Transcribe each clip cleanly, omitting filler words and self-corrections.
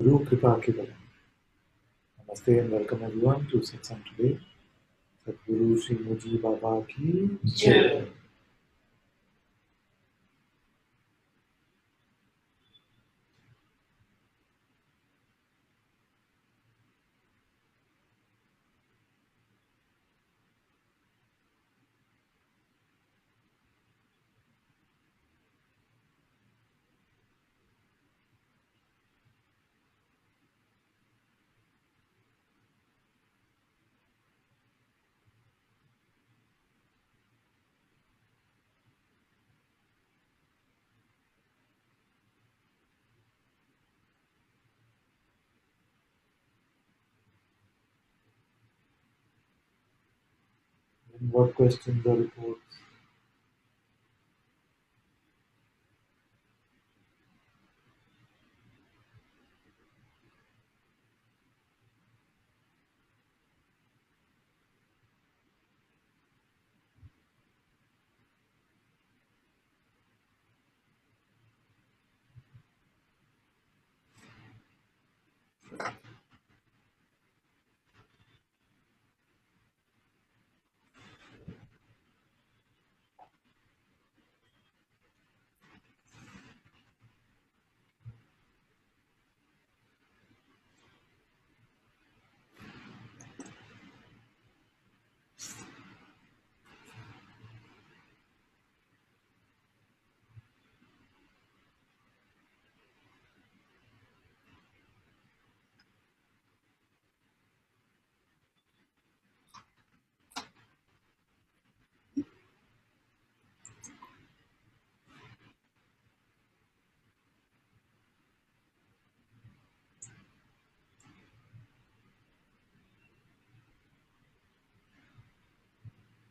Guru Kripa ke bal. Namaste and welcome everyone to Satsang today. Sadhguru Sri Muji Baba ki Jai. And what questions or reports?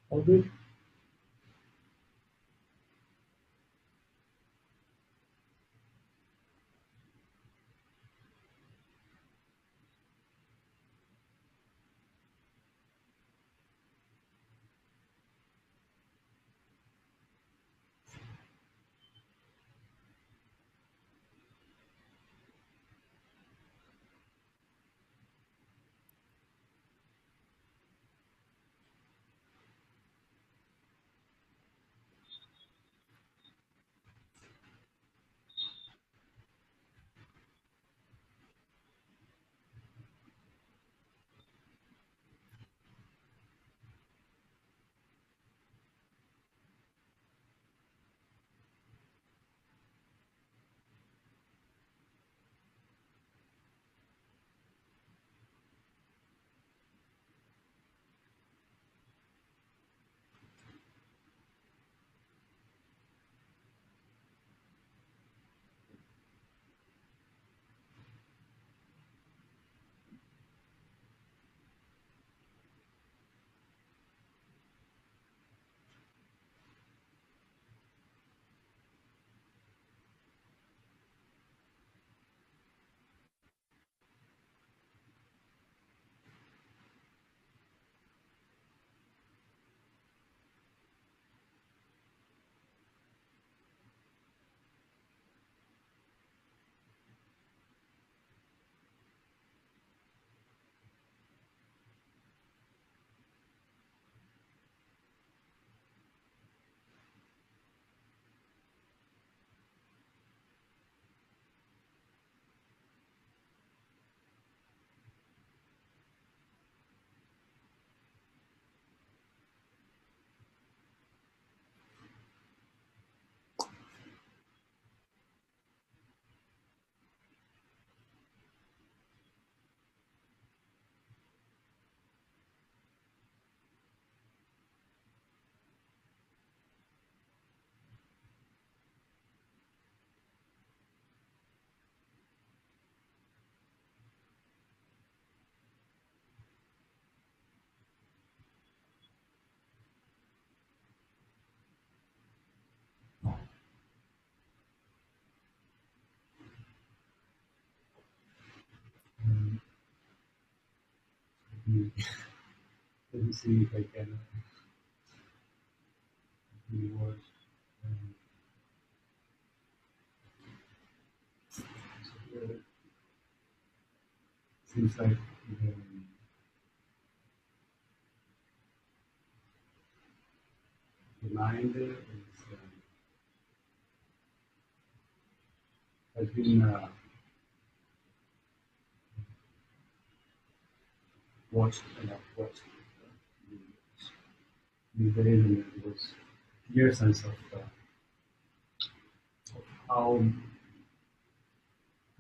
All good? Let me see if I can rewatch. seems like the mind has been watched and watched these days, and there was clear sense of how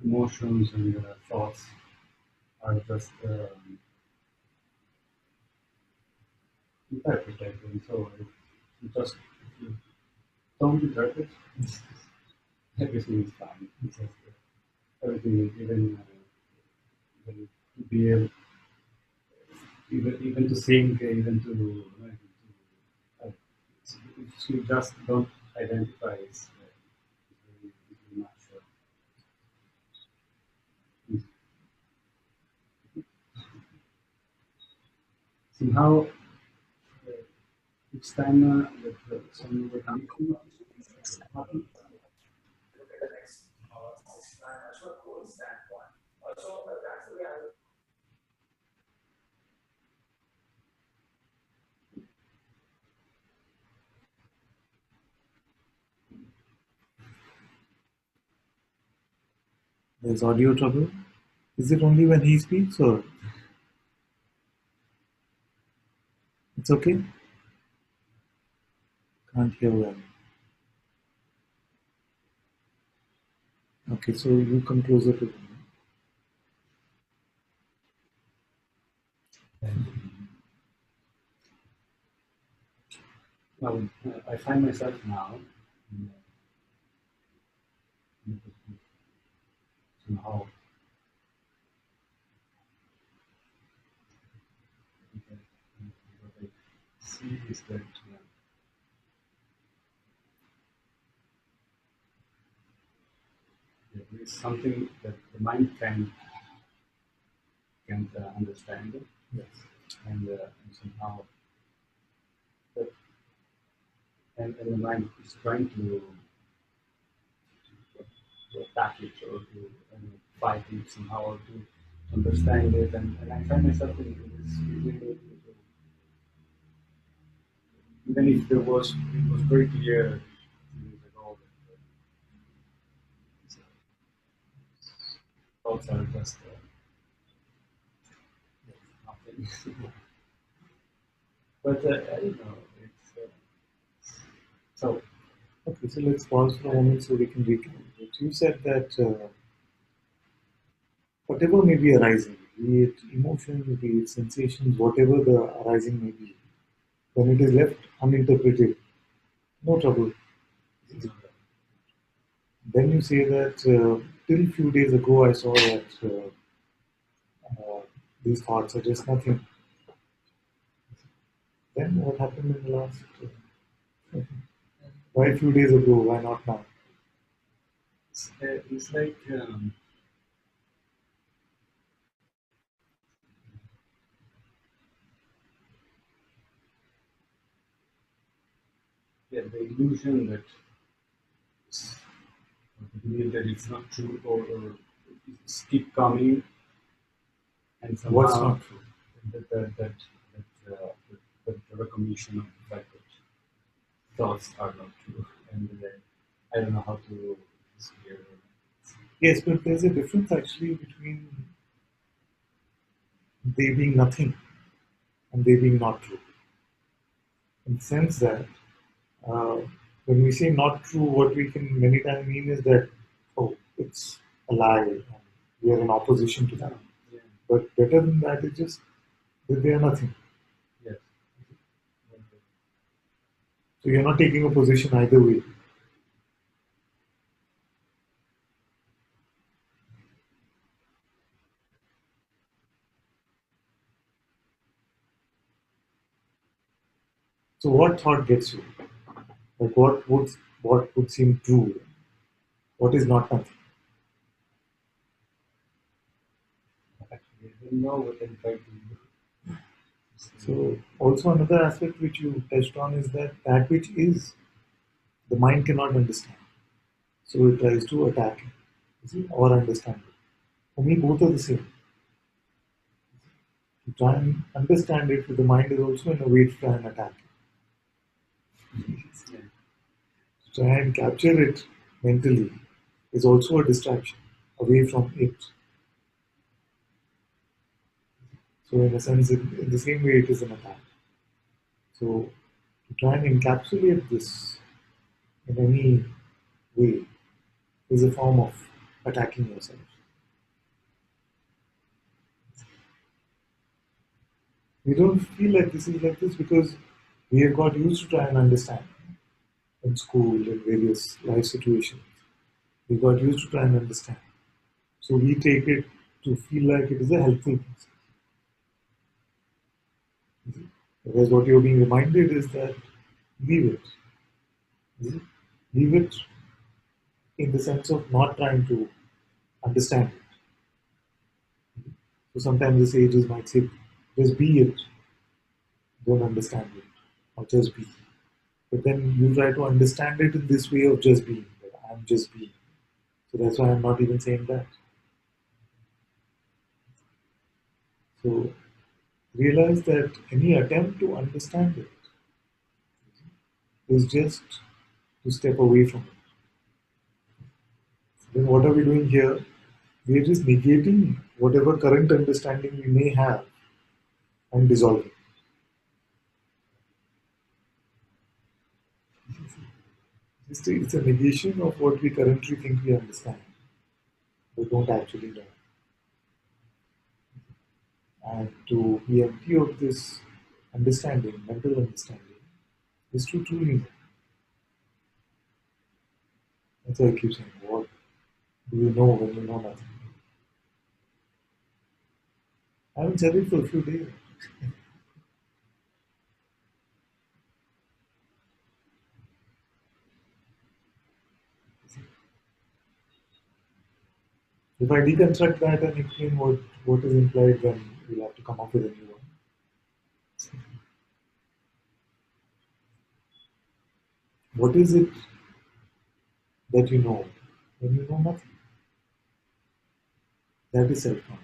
emotions and thoughts are just interpreted, and so if if you don't interpret, everything is fine. It's just, everything is even to be able, even to think, even to if you just don't identify, it's very much. Somehow, each time that some recognition happens, There's audio trouble. Is it only when he speaks or it's okay? Can't hear well. Okay, so you come closer to him. well, I find myself now somehow what I see is that there is something that the mind can't understand, Yes. and somehow that, and the mind is trying to attack it or to fight it somehow or to understand it, and I find myself in this even if it was very clear 2 years ago that thoughts are just nothing. But I don't know. It's so. Okay, so let's pause for a moment so we can recalibrate. You said that whatever may be arising, be it emotions, be it sensations, whatever the arising may be, when it is left uninterpreted, no trouble. Then you say that till few days ago I saw that these thoughts are just nothing. Then what happened in the last? Why a few days ago? Why not now? It's like yeah, the illusion that the belief that it's not true or it's keep coming and What's somehow not true? that the recognition of the fact that thoughts are not true, and I don't know how to disappear. Yes, but there's a difference actually between they being nothing and they being not true. In the sense that uh, when we say not true, what we can many times mean is that, oh, it's a lie, and we are in opposition to that. Yeah. But better than that is just that they are nothing. Yes. So you're not taking a position either way. So what thought gets you? Like what would seem true? What is not nothing? Actually, I don't know what I'm trying to do. So also another aspect which you touched on is that that which is the mind cannot understand. So it tries to attack it, you see, or understand it. For me, both are the same. To try and understand it, the mind is also in a way to try and attack it. Yeah. To try and capture it mentally is also a distraction away from it. So, in a sense, in the same way, it is an attack. So, to try and encapsulate this in any way is a form of attacking yourself. We don't feel like this is like this because we have got used to try and understand in school, in various life situations. We got used to try and understand. So we take it to feel like it is a helpful process. Whereas what you're being reminded is that leave it. Leave it in the sense of not trying to understand it. So sometimes the sages might say, just be it, don't understand it, or just be. But then you try to understand it in this way of just being, that I'm just being. So that's why I'm not even saying that. So realize that any attempt to understand it is just to step away from it. Then what are we doing here? We are just negating whatever current understanding we may have and dissolving. It's a negation of what we currently think we understand, but don't actually know. And to be empty of this understanding, mental understanding, is to truly know. That's why I keep saying, what do you know when you know nothing? I haven't said it for a few days. If I deconstruct that and explain what is implied, then we'll have to come up with a new one. What is it that you know when you know nothing? That is self-knowledge.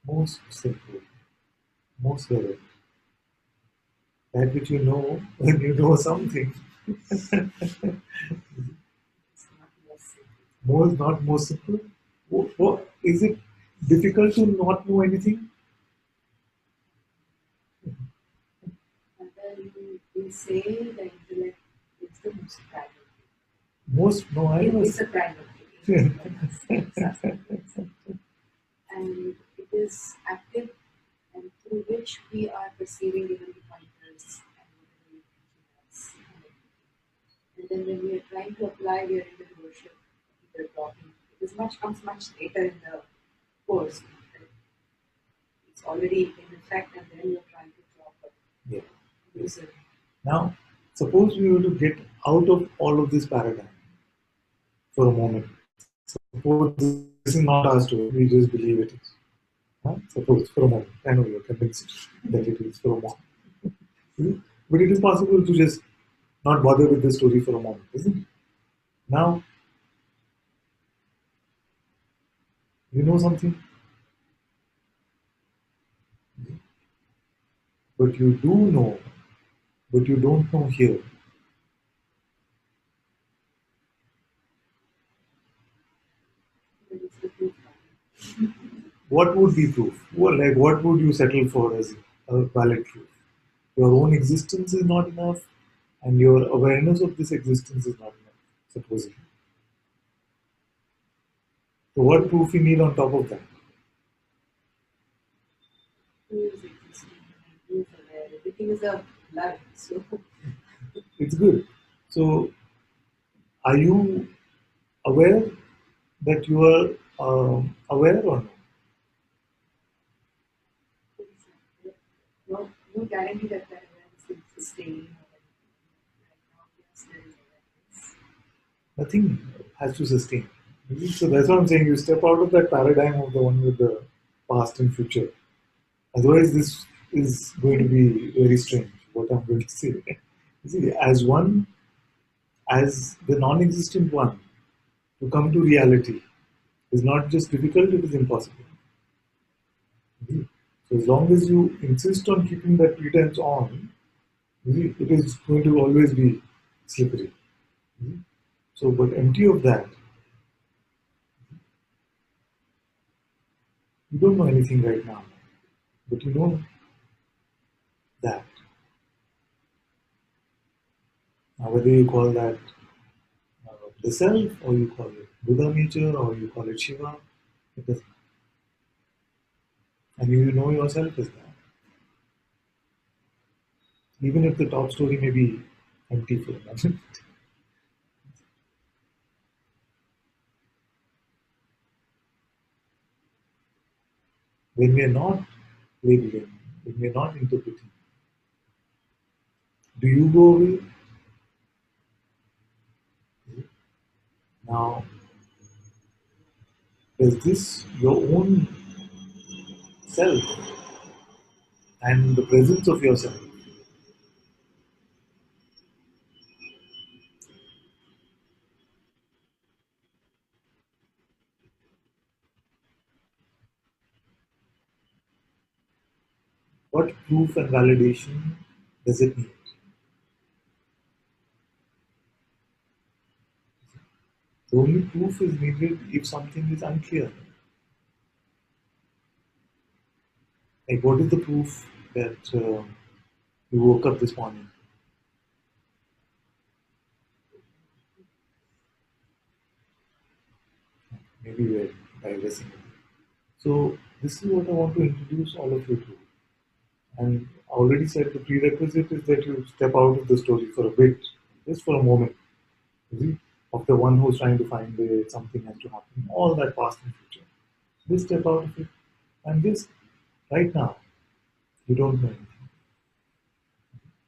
Most simple, most direct. That which you know when you know something. More is not more simple. Is it difficult to not know anything? And then we say the intellect is the most private. Most, no, I It was. is a private thing. And it is active and through which we are perceiving even the pointers and whatever we think it has. And then when we are trying to apply, we are in the worship, either talking. This much comes much later in the course. It's already in effect, and then you're trying to drop it. Yeah. Use it. Now, suppose we were to get out of all of this paradigm for a moment. Suppose this is not our story, we just believe it is. Huh? Suppose for a moment. I know you're convinced that it is for a moment. But it is possible to just not bother with the story for a moment, isn't it? Now, you know something, but you do know, but you don't know here. That is the proof. What would be proof? Like, what would you settle for as a valid truth? Your own existence is not enough, and your awareness of this existence is not enough, supposedly. So, what proof you need on top of that? Who is existing and who is aware? Everything is a blur. So It's good. So, are you aware that you are aware or no? no guarantee that that awareness will sustain or anything. Right now, yes, there is awareness. Nothing has to sustain. So that's what I'm saying. You step out of that paradigm of the one with the past and future. Otherwise, this is going to be very strange. What I'm going to say. You see, as the non-existent one, to come to reality is not just difficult, it is impossible. Okay? So as long as you insist on keeping that pretense on, it is going to always be slippery. So, but empty of that, you don't know anything right now, but you know that. Now, whether you call that the self, or you call it Buddha nature, or you call it Shiva, it doesn't. And you know yourself as that. Even if the top story may be empty for a moment. When we are not labeling, when we are not interpreting, do you go away? Now, is this your own self and the presence of yourself? What proof and validation does it need? The only proof is needed if something is unclear. Like, what is the proof that you woke up this morning? Maybe we're digressing. So, this is what I want to introduce all of you to. And I already said the prerequisite is that you step out of the story for a bit, just for a moment, see, of the one who's trying to find it, something has to happen, all that past and future. Just step out of it and just right now, you don't know anything.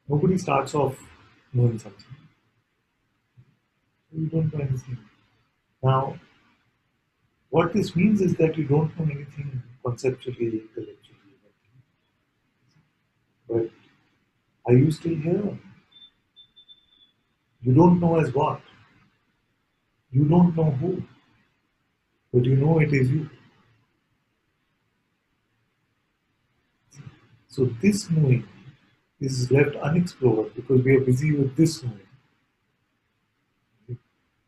Nobody starts off knowing something. You don't know anything. Now, what this means is that you don't know anything conceptually, intellectually. But are you still here? You don't know as what? You don't know who, but you know it is you. So this knowing is left unexplored because we are busy with this knowing.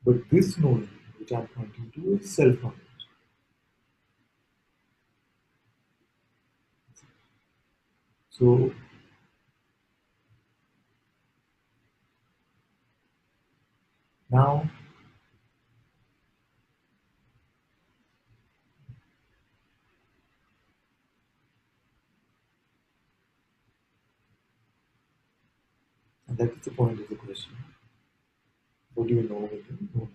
But this knowing, which I'm pointing to, is self-knowledge. So now, and that is the point of the question. What do you know when you know nothing?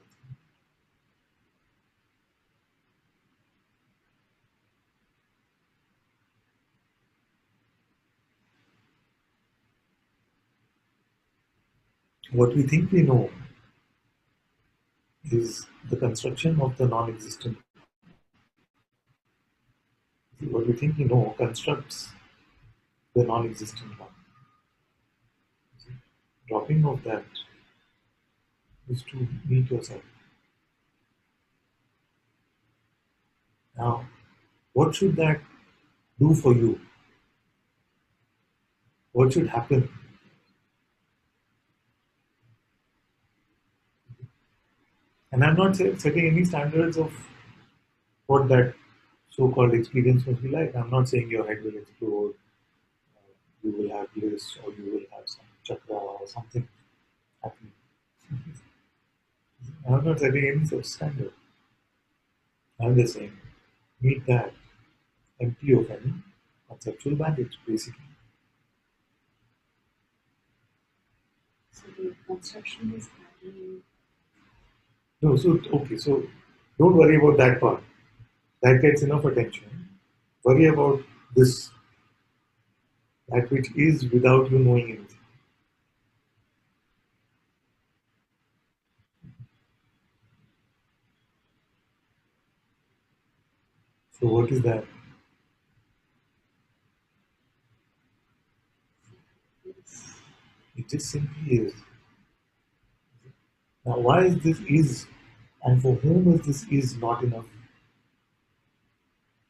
What we think we know is the construction of the non-existent. What we think we know constructs the non-existent one. Dropping of that is to meet yourself. Now, what should that do for you? What should happen? And I'm not setting any standards of what that so-called experience must be like. I'm not saying your head will explode, you will have bliss, or you will have some chakra or something happening. I'm not setting any such standard. I'm just saying, meet that empty of any conceptual baggage, basically. So the construction is happening. No, so okay, so don't worry about that part. That gets enough attention. Worry about this, that which is without you knowing anything. So what is that? It just simply is. Now, why is this is? And for whom is this is not enough?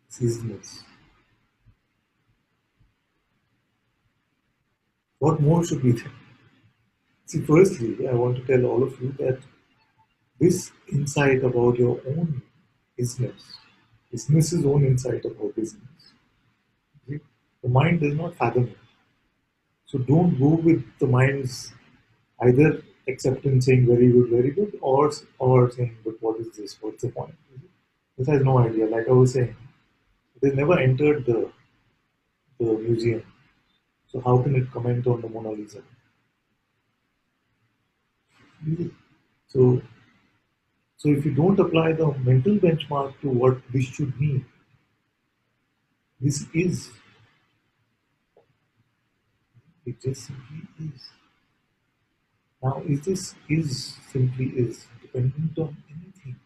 Seasonless. What more should be there? See, firstly, I want to tell all of you that this insight about your own business, business's own insight about business, see, the mind does not fathom it. So don't go with the mind's either acceptance saying very good, or saying, but what is this? What's the point? This has no idea. Like I was saying, it has never entered the museum. So how can it comment on the Mona Lisa? So so if you don't apply the mental benchmark to what this should mean, this is, it just simply is. Now, is this is simply is dependent on anything,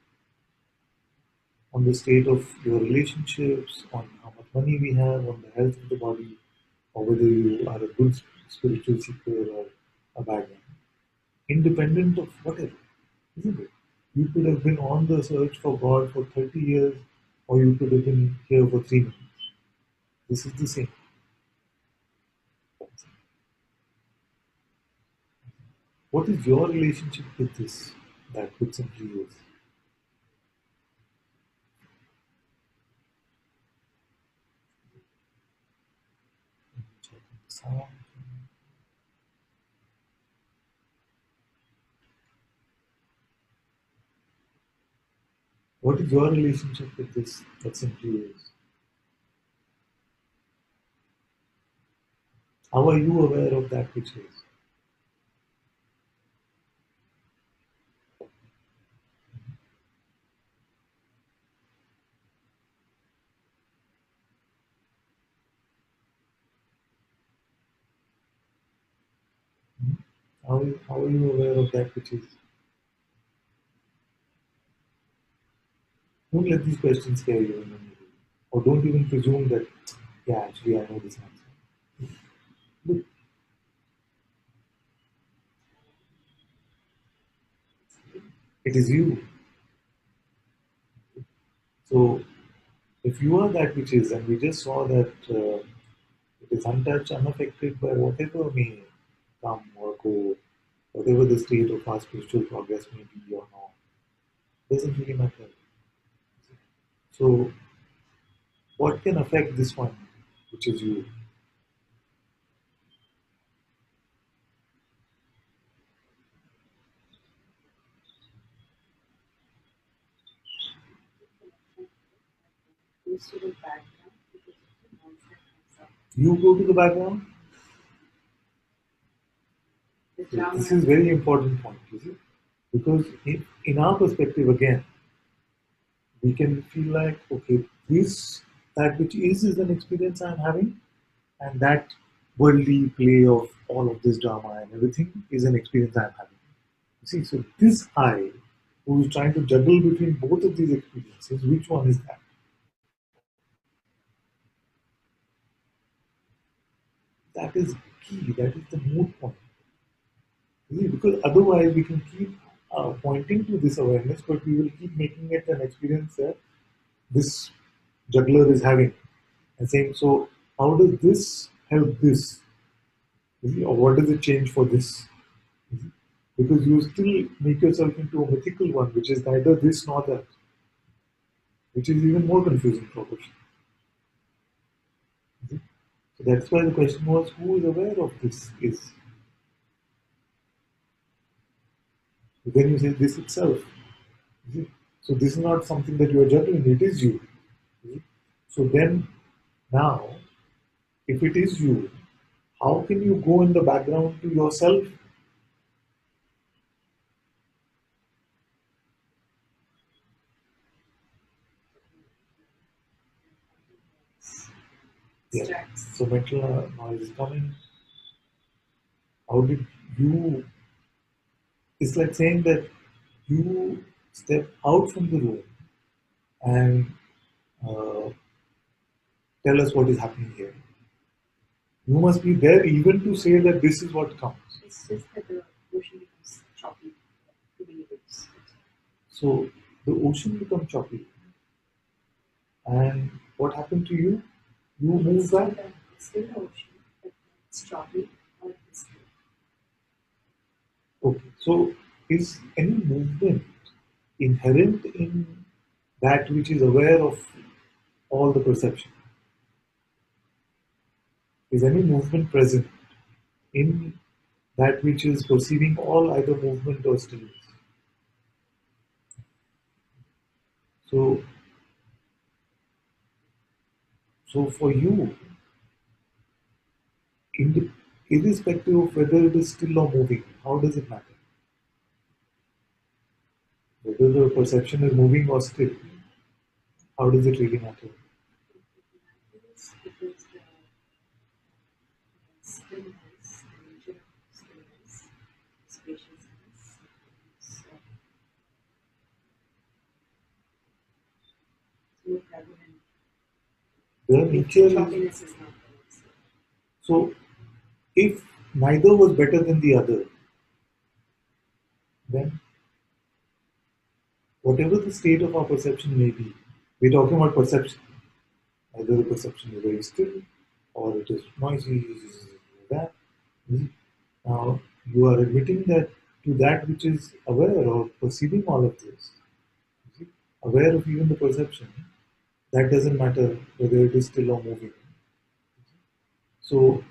on the state of your relationships, on how much money we have, on the health of the body, or whether you are a good spiritual seeker or a bad one, independent of whatever, isn't it? You could have been on the search for God for 30 years, or you could have been here for 3 minutes. This is the same. What is your relationship with this? That which simply is. Sound. What is your relationship with this? That simply is. How are you aware of that which is? How are you aware of that which is? Don't let these questions scare you. Or don't even presume that, yeah, actually, I know this answer. Look, it is you. So, if you are that which is, and we just saw that it is untouched, unaffected by whatever may come or go, whatever the state of our spiritual progress may be or not, doesn't really matter. So, what can affect this one, which is you? Goes to the background because of the noise that comes up. You go to the background. The So drama. this is very important point, you see, because in our perspective again, we can feel like, okay, this that which is an experience I'm having, and that worldly play of all of this drama and everything is an experience I'm having. You see, so this I, who is trying to juggle between both of these experiences, which one is that? That is key. That is the moot point. You see, because otherwise we can keep pointing to this awareness, but we will keep making it an experience that this juggler is having and saying, so how does this help this? You see, or what does it change for this? You see, because you still make yourself into a mythical one, which is neither this nor that, which is even more confusing proposition. You see? So that's why the question was, who is aware of this is? Then you say this itself. You see? So this is not something that you are juggling, it is you. You see? So then now, if it is you, how can you go in the background to yourself? Yeah. Distracts. So mental noise is coming. How did you? It's like saying that you step out from the room and uh, tell us what is happening here. You must be there even to say that this is what comes. It's just that the motion becomes choppy, too many waves. So the ocean becomes choppy. And what happened to you? You move back. It's still the ocean, but it's choppy or it's still. Okay. So is any movement inherent in that which is aware of all the perception? Is any movement present in that which is perceiving all either movement or stillness? So, so for you, irrespective of whether it is still or moving, how does it matter? Whether the perception is moving or still, how does it really matter? It's because the stillness, the nature of stillness, spaciousness, is more prevalent. The nature is, Choppiness is not there. so if neither was better than the other, then whatever the state of our perception may be, we're talking about perception. Either the perception is very still or it is noisy, that. Now you are admitting that to that which is aware or perceiving all of this, aware of even the perception, that doesn't matter whether it is still or moving. So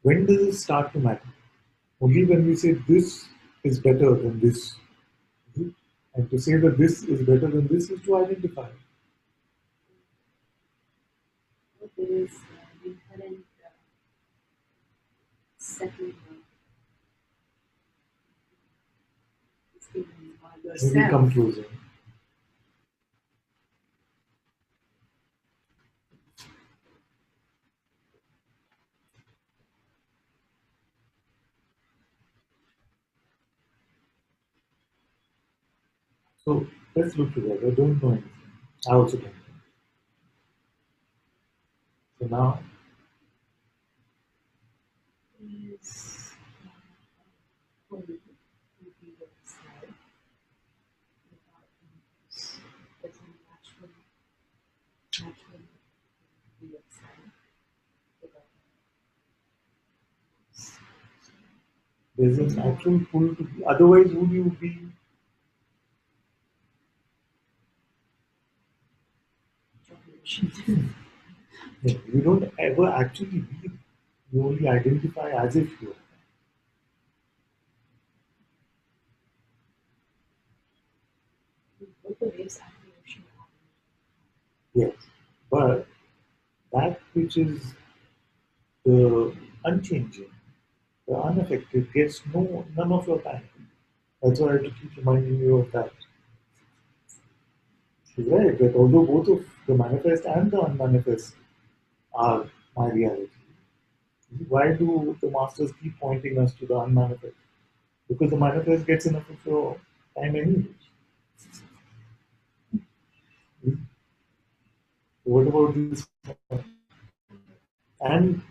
when does it start to matter? Only when we say this is better than this. And to say that this is better than this is to identify. There is inherent settling of When we come yourself. closer. So let's look together. I don't know anything. I also don't know. So now Is holding to be yourself without limits. There's a natural be yourself without limits. there's a natural pull to be. Otherwise, would you be? You don't ever actually be. You only identify as if you are. Both the waves and the ocean are Yes, but that which is the unchanging, the unaffected, gets none of your time. That's why I have to keep reminding you of that. She's right that although both of the manifest and the unmanifest are my reality, why do the masters keep pointing us to the unmanifest? Because the manifest gets enough of your time anyway. What about this? And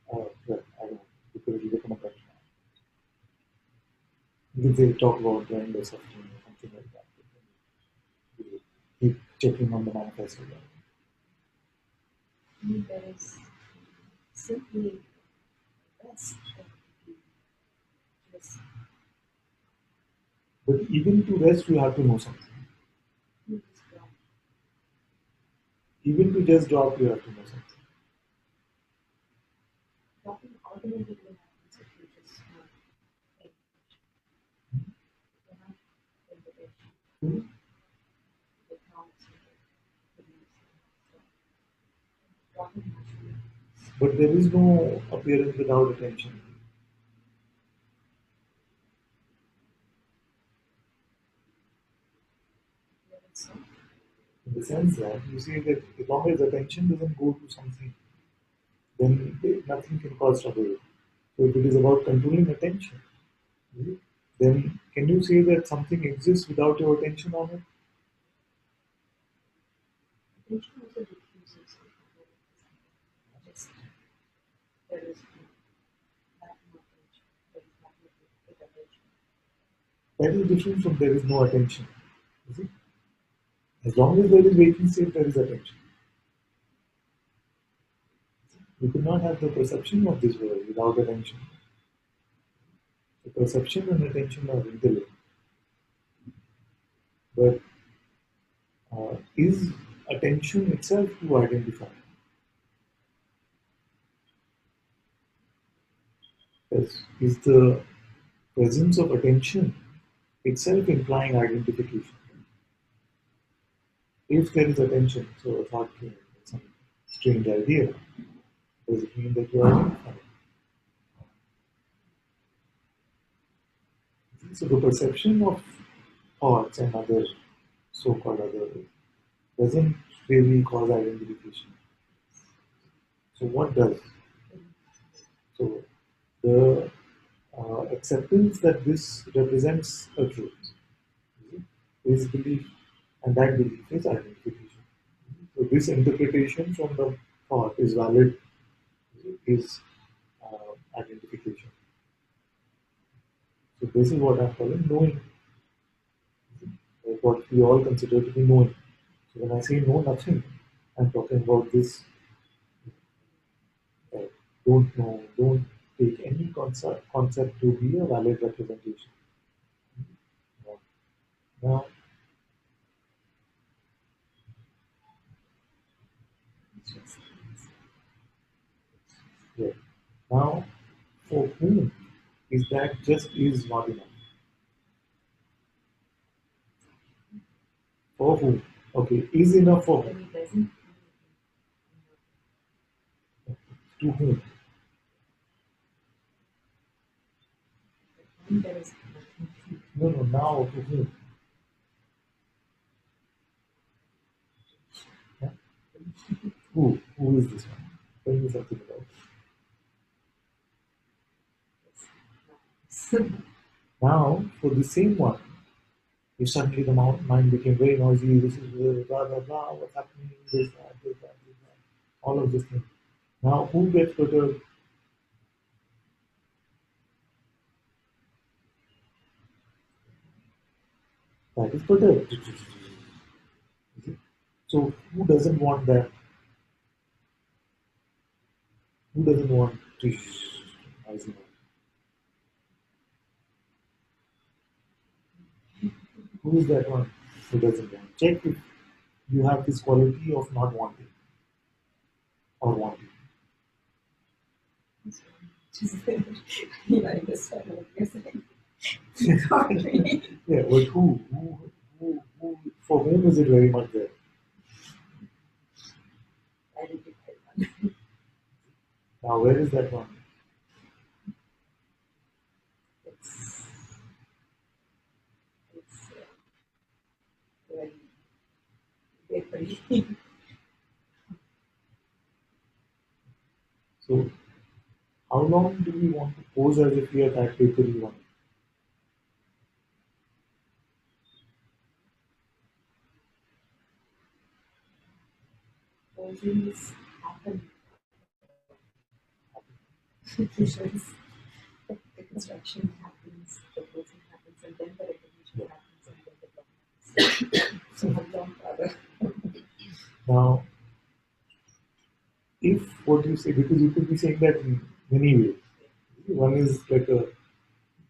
well, I don't know, because it will become a question. You can say talk about the end or something or something like that. You keep checking on the manifest again. there is simply rest that you just But even to rest, you have to know something. you just drop. Even to just drop, you have to know something. Dropping automatically happens if you just pay attention. You have invitation, Hmm? the thoughts, the beliefs, so dropping naturally happens. But there is no appearance without attention. Where it's so In the sense that you say that as long as attention doesn't go to something, then nothing can cause trouble. So if it is about controlling attention, then can you say that something exists without your attention on it? attention also diffuses with the just there is no lack of attention, there is nothing with attention. That is different from there is no attention. You see? As long as there is waking state, there is attention. You could not have the perception of this world without attention. The perception and attention are interlinked. But is attention itself to identify? Is the presence of attention itself implying identification? If there is attention, so a thought came, some strange idea, does it mean that you are identifying? So the perception of thoughts and other so-called other doesn't really cause identification. So what does? So the acceptance that this represents a truth is belief, and that belief is identification. So this interpretation from the thought is valid, is identification. So this is what I'm calling knowing, what we all consider to be knowing. So when I say know nothing, I'm talking about this. uh, don't know, don't take any concept to be a valid representation. Now, yeah. Now, for whom is that just is not enough? For whom? Okay, is enough for When whom? he doesn't, To whom? when there is nothing. No, no, now to whom? Yeah? Who? Who is this one? Tell me something about it. Now, for the same one, if suddenly the mind became very noisy, this is blah, blah, blah, what's happening, this, that, all of this thing. Now, who gets perturbed? That is perturbed. So, who doesn't want that? Who doesn't want noisy? Who is that one who doesn't want? Check if you have this quality of not wanting or wanting. You understand what you're saying? Yeah, but for whom is it very much there? Identified. Now, where is that one? It's, it's very, very, So, how long do we want to pose as if we are that papery one? things happen. Visions, the construction happens, the closing happens, and then the recognition happens, and then the block happens. So how long rather? Now, if what you say, because you could be saying that in many ways. One is like a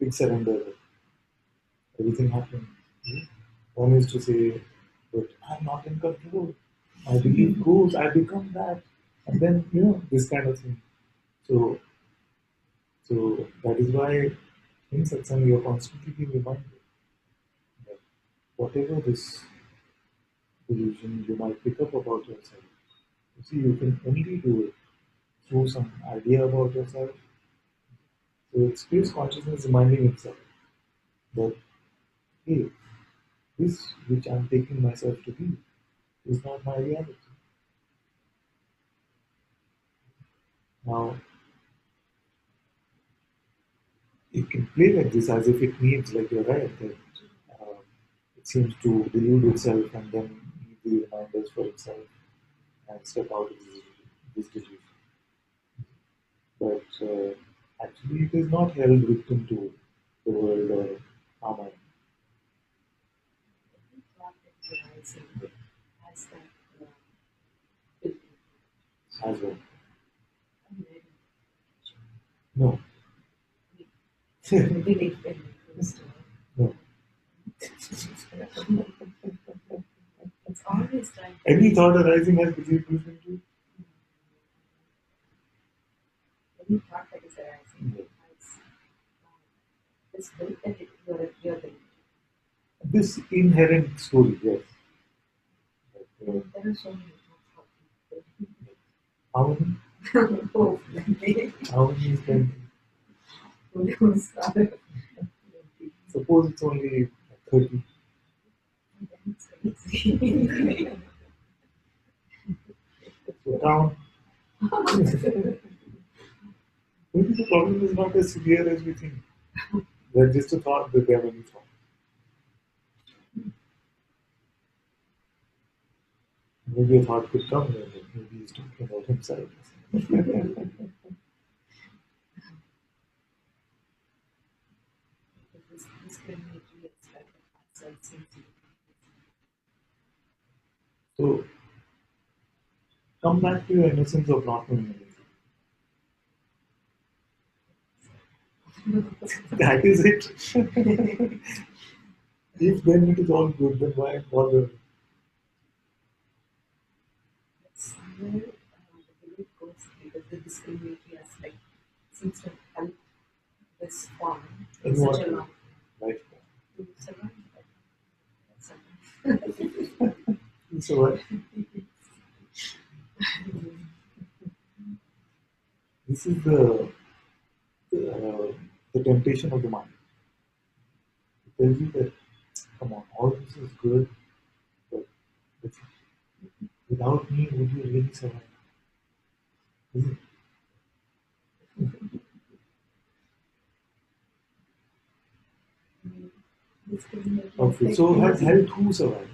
big surrender, everything happens. One is to say, but I'm not in control. My belief goes, I become that. And then, this kind of thing. So, so that is why in Satsang you are constantly being reminded that whatever this delusion you might pick up about yourself, you see, you can only do it through some idea about yourself. So it's space consciousness reminding itself that, hey, this which I'm taking myself to be is not my reality. Now, it can play like this as if it needs, like you're right, that uh, it seems to delude itself and then need the reminders for itself and step out of this delusion. But actually, it is not held victim to the world or our mind. arising has that built in. As well. I'm very No. believe when it comes to No. it's always trying to Any thought arising has belief built into it? any thought that is arising Yeah. has this belief that you're the This inherent story, yes. there are so many thoughts of How many? people. Oh, plenty. How many is plenty? Who knows? Suppose it's only 30. So count. Maybe the problem is not as severe as we think. They're just a thought that they have any thought. Maybe a thought could come there that maybe he's talking about himself. This discriminatory aspect of ourselves seems to be So come back to your innocence of not knowing anything. That is it. If then it is all good, then why bother? somewhere the belief goes because the discriminatory aspect seems to help this form In for what such a way? long Life. to survive. So what? This is the temptation of the mind. It tells you that, come on, all this is good, but without me, would you really survive? Isn't it? Discriminatory Okay, aspect so has is helped who survive?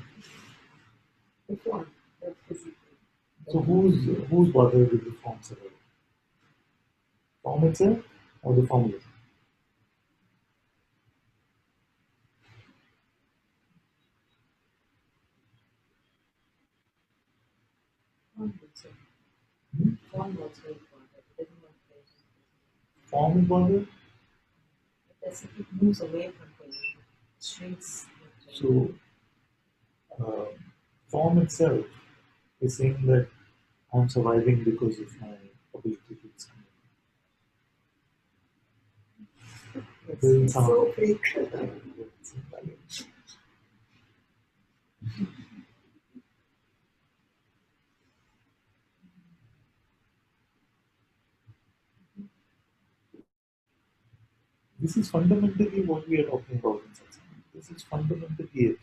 the form, the physical. So who's bothered with the form survival? Form itself or the formula? Form also. Hmm? Form also is bothered. It doesn't want to Form is bothered. it moves away from the shrinks. So uh, form itself is saying that I'm surviving because of my ability to discriminate. Doesn't It's sound so fake. This is fundamentally what we are talking about in Satsang. This is fundamentally it.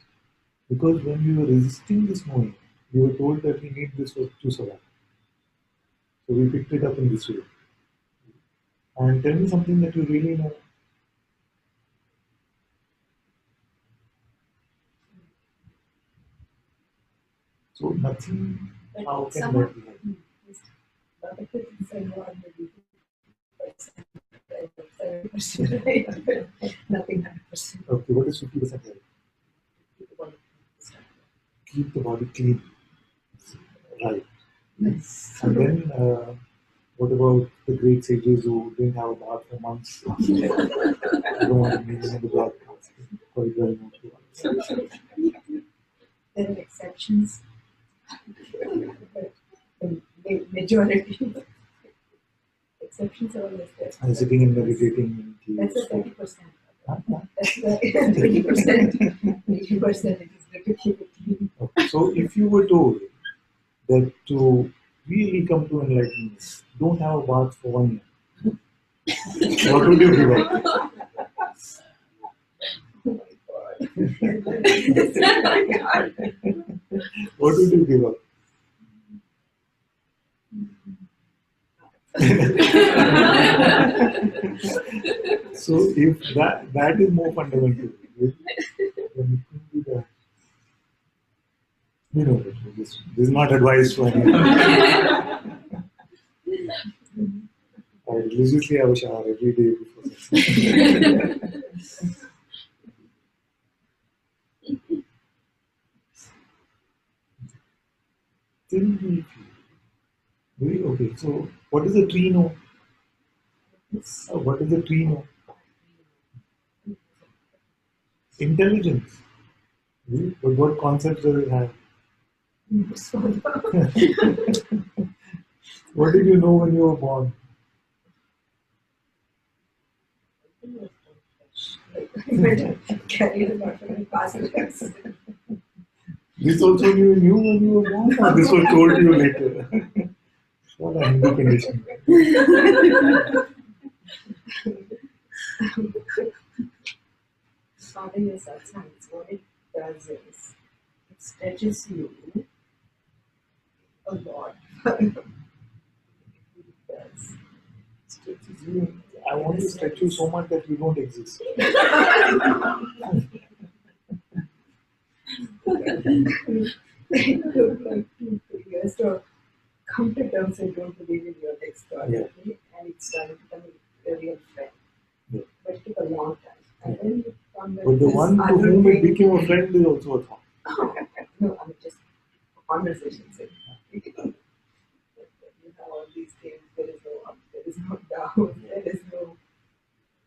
Because when we were resisting this knowing, we were told that we need this to survive. So we picked it up in this way. And tell me something that you really know. So nothing, But how can someone, that be helped? but if it's a lot, maybe 70% right, nothing 100%. Okay, what is 50% help? Keep the body clean. Right. Yes. And then what about the great sages who didn't have a bath for months? I don't want to name them in the broadcast. Quite well known to us. There are exceptions, but the majority exceptions are always there. And sitting and meditating in That's caves. the 30%. Huh? That's the 20%. 80% it is good to keep it clean. Okay. So if you were told that to really come to enlightenment, don't have a bath for 1 year, what would you give up? Oh my God. What would you give up? So if that is more fundamental, then it could be that. You know, this is not advice for anyone. I religiously have a shower every day before sex. Still we feel. Okay, so what does a tree know? What does a tree know? Intelligence. But what concepts does it have? What did you know when you were born? Carried a lot of my past lives. This also you knew when you were born, or this was told you later? What a Hindu condition. Starting your Satsang, what it does is it stretches you a lot. It does. Stretches you. I want to stretch you so much that you don't exist. It took like 2 3 years to come to terms I don't believe in your next duality, and it started becoming a real friend. Yeah. But it took a long time. And then you come with But the this one to other whom it thing. became a friend is also a thought. No, I mean just conversations. You have all these things. There is no up, there is no down, there is no.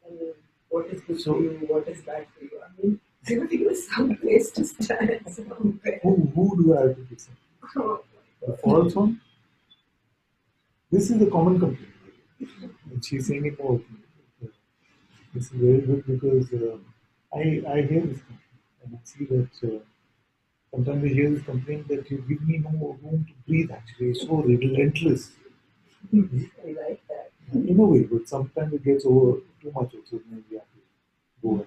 I mean, what is good for you? What is bad for you? I mean, give you some place to stand somewhere. Who do I have to listen? The false one? This is a common complaint. And she's saying it more openly. This is very good because I hear this complaint and I see that sometimes I hear this complaint that you give me no room to breathe actually. It's so relentless. I like that. In a way, but sometimes it gets over too much also. Maybe I have to go and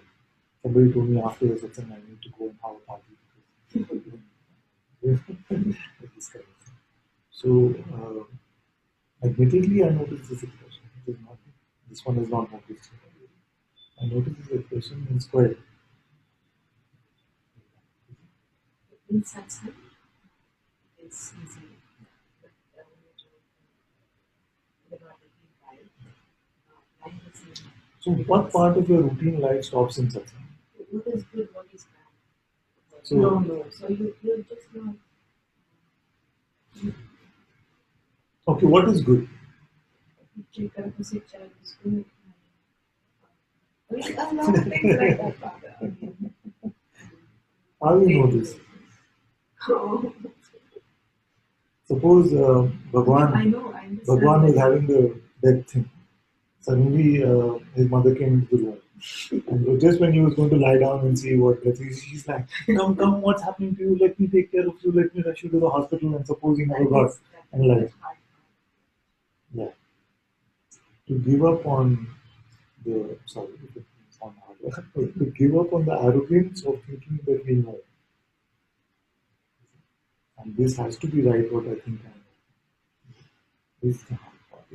somebody told me after the satsang I need to go and have a party because this kind of thing. So admittedly I noticed this expression. It is not this one is not noticed. I noticed this expression is quite In Satsang, it's easy. But when you talk about the life is easy. so what part of your routine life stops in satsang? What is good, what is bad? So No. So you're just not. okay, what is good? Take up a child is good. Like a lot of things like that, Father. How do you know this? Oh, Suppose I Bhagwan know, I understand. Bhagwan was having the death thing. Suddenly his mother came into the room. And just when he was going to lie down and see what death is, she's like, come, what's happening to you? Let me take care of you, let me rush you to the hospital, and suppose he never got and life. Yeah. To give up on the sorry, it sound hard. To give up on the arrogance of thinking that we know. And this has to be right what I think I know. This is the hard part,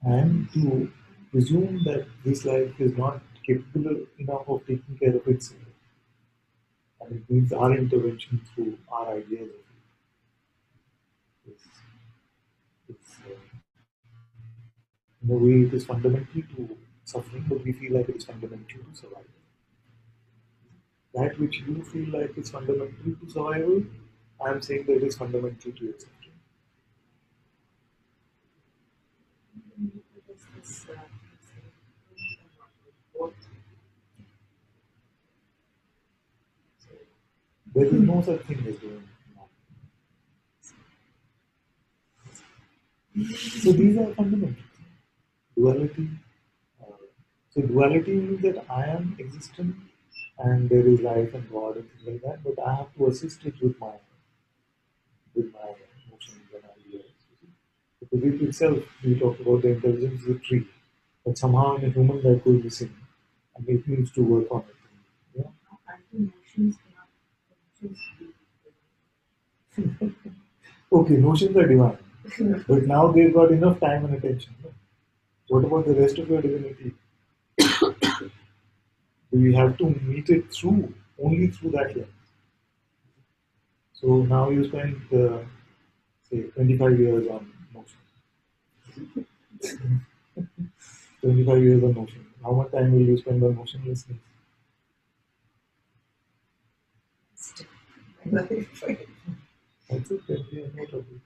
And to presume that this life is not capable enough of taking care of itself. And it needs our intervention through our ideas of it. In a way, it is fundamental to suffering, but we feel like it is fundamental to survival. That which you feel like is fundamental to survival, I am saying that it is fundamental to your suffering. There is no such thing as going on. So these are fundamental. Duality. Uh, so duality means that I am existent and there is life and God and things like that, but I have to assist it with my emotions and ideas. Because it itself, we talk about the intelligence of the tree, but somehow in a human that goes missing, and it needs to work on it. Yeah? Okay, notions are divine, but now they've got enough time and attention. No? What about the rest of your divinity? Do we have to meet it through only through that lens? So now you spend say 25 years on motion. 25 years on motion. How much time will you spend on motionlessness? Right. That's it, then we are no trouble.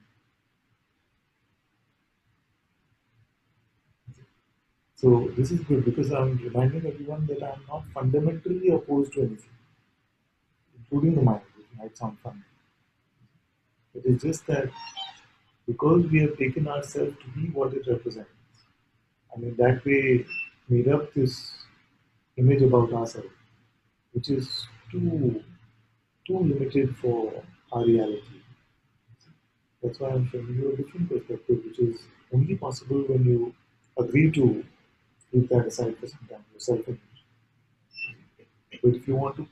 So this is good because I'm reminding everyone that I'm not fundamentally opposed to anything, including the mind, which might sound funny. It is just that because we have taken ourselves to be what it represents, and in that way made up this image about ourselves, which is too limited for our reality. That's why I'm showing you a different perspective, which is only possible when you agree to leave that aside for some time, your self-image. But if you want to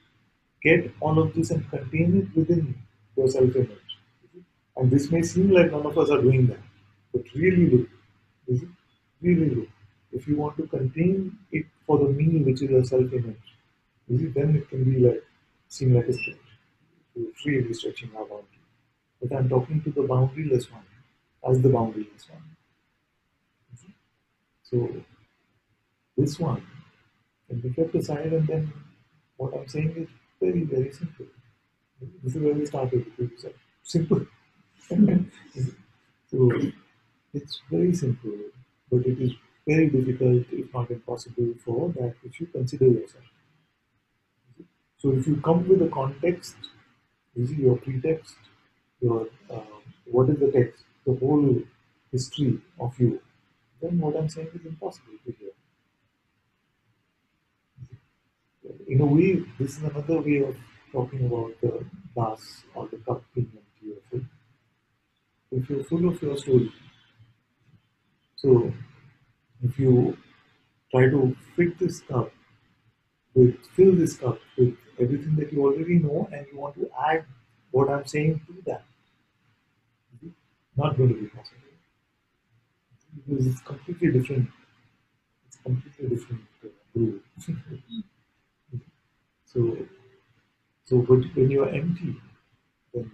get all of this and contain it within your self-image, and this may seem like none of us are doing that, but really look, is it? Really look. If you want to contain it for the me, which is your self-image, is it? Then it can be like seem like a stretch. You're really stretching our boundary. But I'm talking to the boundaryless one, as the boundaryless one. So this one can be kept aside, and then what I'm saying is very, very simple. This is where we started. It's simple. So it's very simple, but it is very difficult, if not impossible, for that which you consider yourself. So if you come with a context, you see your pretext, your what is the text, the whole history of you, then what I'm saying is impossible to hear. In a way, this is another way of talking about the glass or the cup being empty or full. If you're full of your story, so if you try to fill this cup with everything that you already know, and you want to add what I'm saying to that, not going to be possible because it's completely different. It's completely different brew. So, but when you are empty, then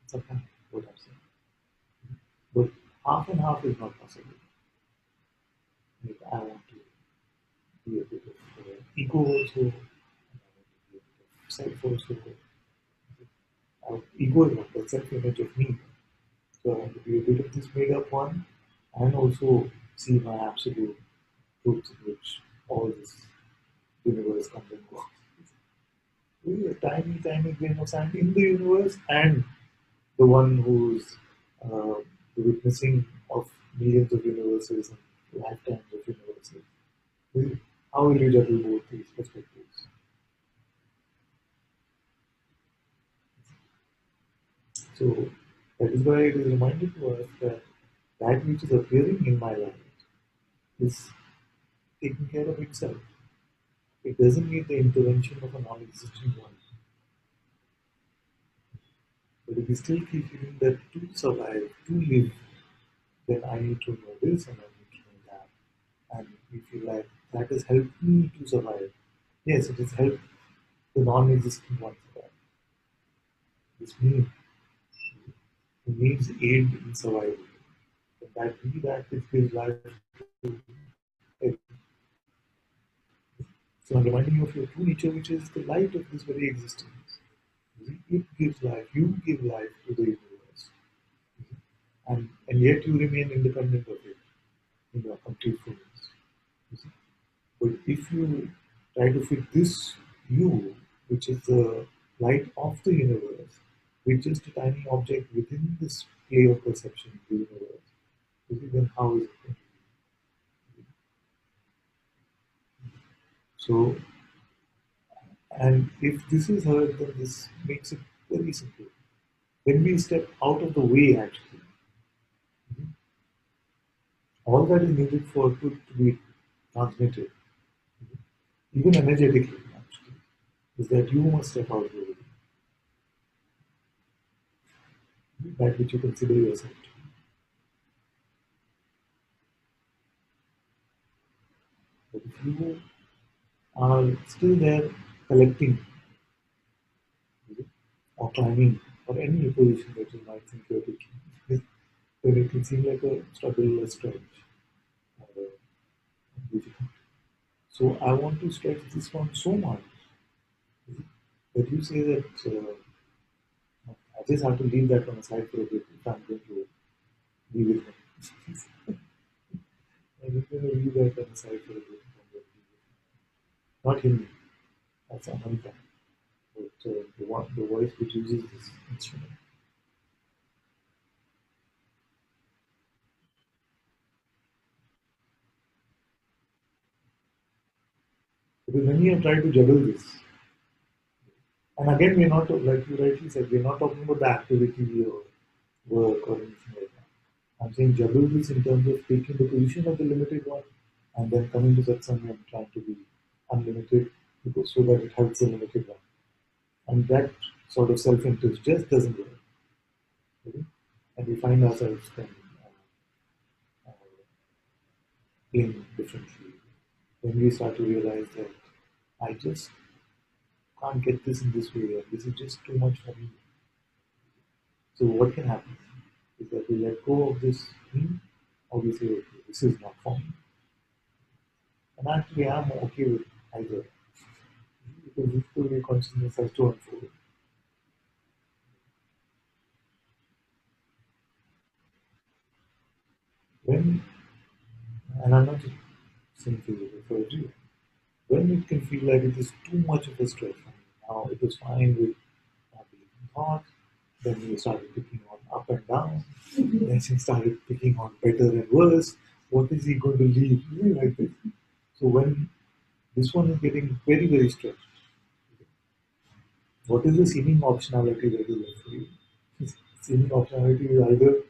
it's a kind what I'm saying. But half and half is not possible. Like I want to be a bit of ego also, and I want to be a bit of self also. Ego is not the self-image of me. So I want to be a bit of this made-up one, and also see my absolute truth in which all this universe comes and goes. Really a tiny, tiny grain of sand in the universe, and the one who's the witnessing of millions of universes and lifetimes of universes. Really, how will you juggle both these perspectives? So that is why it is reminded to us that that which is appearing in my life is taking care of itself. It doesn't need the intervention of a non-existent one. But if we still keep feeling that to survive, to live, then I need to know this and I need to know that. And we feel like that has helped me to survive. Yes, it has helped the non-existent one survive. It's me who needs aid in survival. And that be that which gives life to everything. So I'm reminding you of your true nature, which is the light of this very existence. It gives life. You give life to the universe. And yet you remain independent of it in your complete fullness. You see? But if you try to fit this you, which is the light of the universe, with just a tiny object within this play of perception, the universe, you see, then how is it going to be? So, and if this is heard, then this makes it very simple. When we step out of the way, actually, all that is needed for truth to be transmitted, even energetically, actually, is that you must step out of the way, that which you consider yourself to be. But if you are still there collecting or climbing or any position that you might think you're taking, then it can seem like a struggle, a stretch, or difficult. So I want to stretch this one so much that you say that. I just have to leave that on the side for a bit if I'm going to be with him. I'm just going to leave that on the side for a bit if I'm going to be with him. Not him, that's Ananta. But the voice which uses this instrument. Because when you try to juggle this, and again, we're not, like you rightly said, we're not talking about the activity or work or anything like that. I'm saying juggle this in terms of taking the position of the limited one and then coming to Satsang and trying to be unlimited because so that it helps the limited one. And that sort of self-interest just doesn't work. Okay? And we find ourselves then uh, playing differently. When we start to realize that I just can't get this in this way, and this is just too much for me. So what can happen is that we let go of this me, or we say, okay, this is not for me. And actually I'm okay with either. Because this two-way consciousness has to unfold. When, and I'm not just saying physical, for everyone, when it can feel like it is too much of a stretch for me. Now it was fine with not believing thought, then you started picking on up and down, then she started picking on better and worse. What is he going to leave? Like this. So when this one is getting very, very stretched, what is the seeming optionality that is left for you? Seeming optionality is either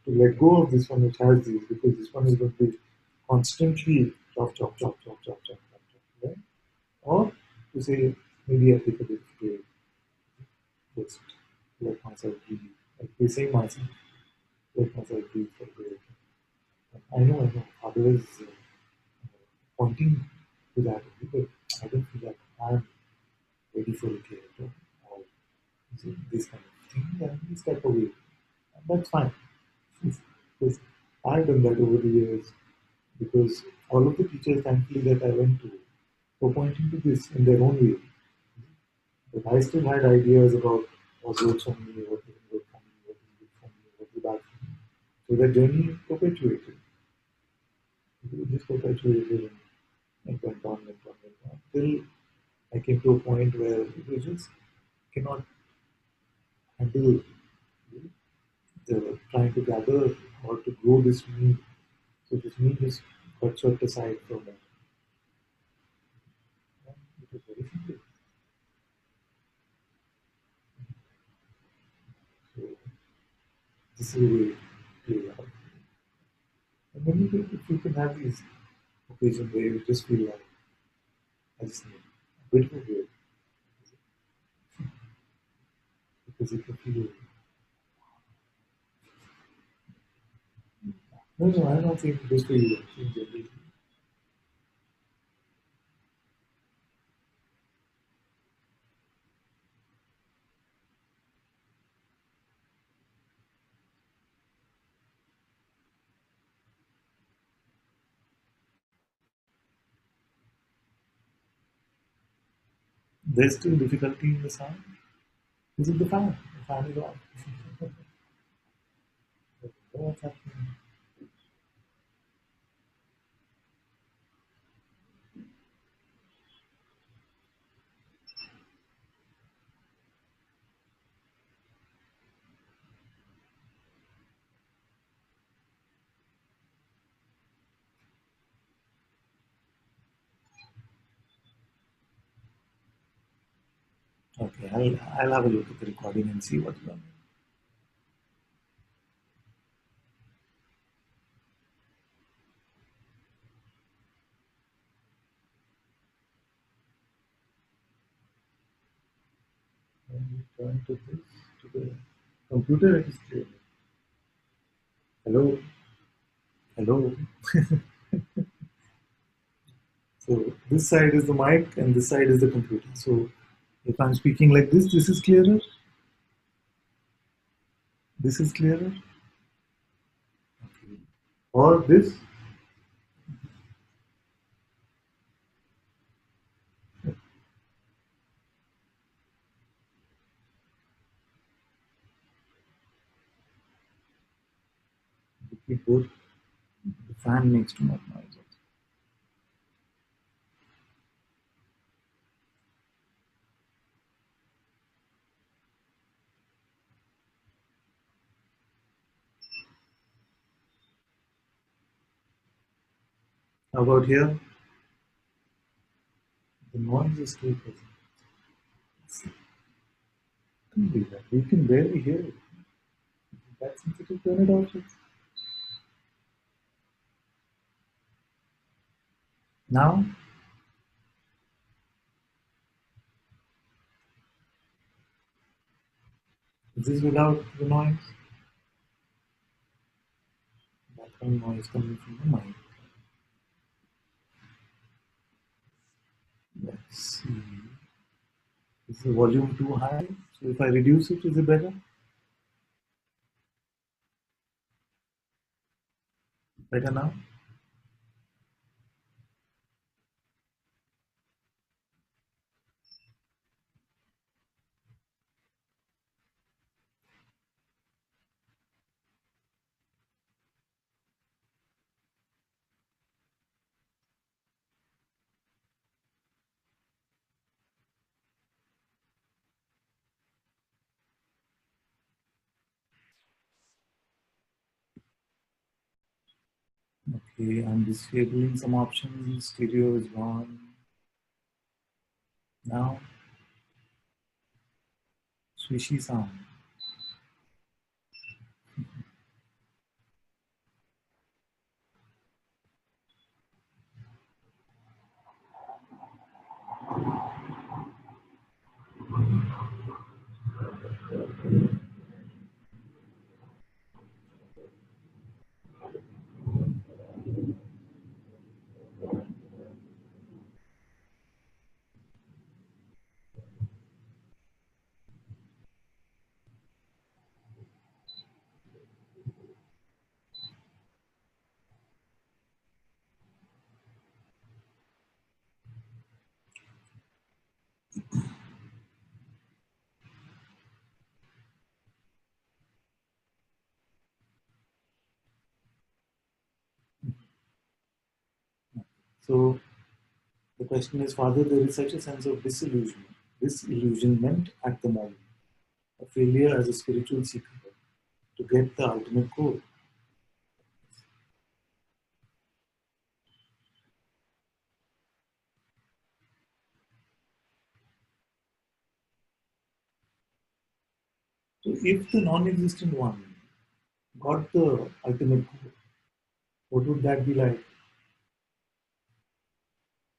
to let go of this one which has these, because this one is going to be constantly chop, chop, chop, chop, chop, chop, chop, chop, right? Or to say, maybe I take a bit of break, just let myself breathe. Like we say myself, let myself breathe for a bit. I know, others pointing to that, but I don't feel like I'm ready for it yet, or this kind of thing, and this type of way. And that's fine. Because I've done that over the years because all of the teachers, thankfully, that I went to were pointing to this in their own way. But I still had ideas about what works for me, what doesn't work for me, what is good for me, what is bad for me. So that journey perpetuated. It just perpetuated and went on, went on, went on. Till I came to a point where it was just cannot handle the trying to gather or to grow this me. So this me just got swept aside for a moment. It was very simple. So this is the way it plays out. And then if you can have these occasions where you just feel like I just need a bit of a break because you can feel no, I'm not saying just for you, in general. There's still difficulty in the sound. Is it the fan? The fan is on. What's happening? Okay, I'll have a look at the recording and see what's going on. When we turn to this, to the computer, it is clear. Hello, hello. So this side is the mic and this side is the computer. So if I'm speaking like this is clearer. This is clearer. Okay. Or this. Keep both. The fan makes too much noise. How about here? The noise is still present. Don't do that. You can barely hear it. That sensitive, turn it off. Now, is this without the noise? Background noise coming from the mind. Let's see. Is the volume too high? So if I reduce it, is it better? Better now? Okay, I'm disabling some options. Stereo is gone. Now, swishy sound. So the question is, Father, there is such a sense of disillusionment at the moment, a failure as a spiritual seeker to get the ultimate goal. So if the non-existent one got the ultimate goal, what would that be like?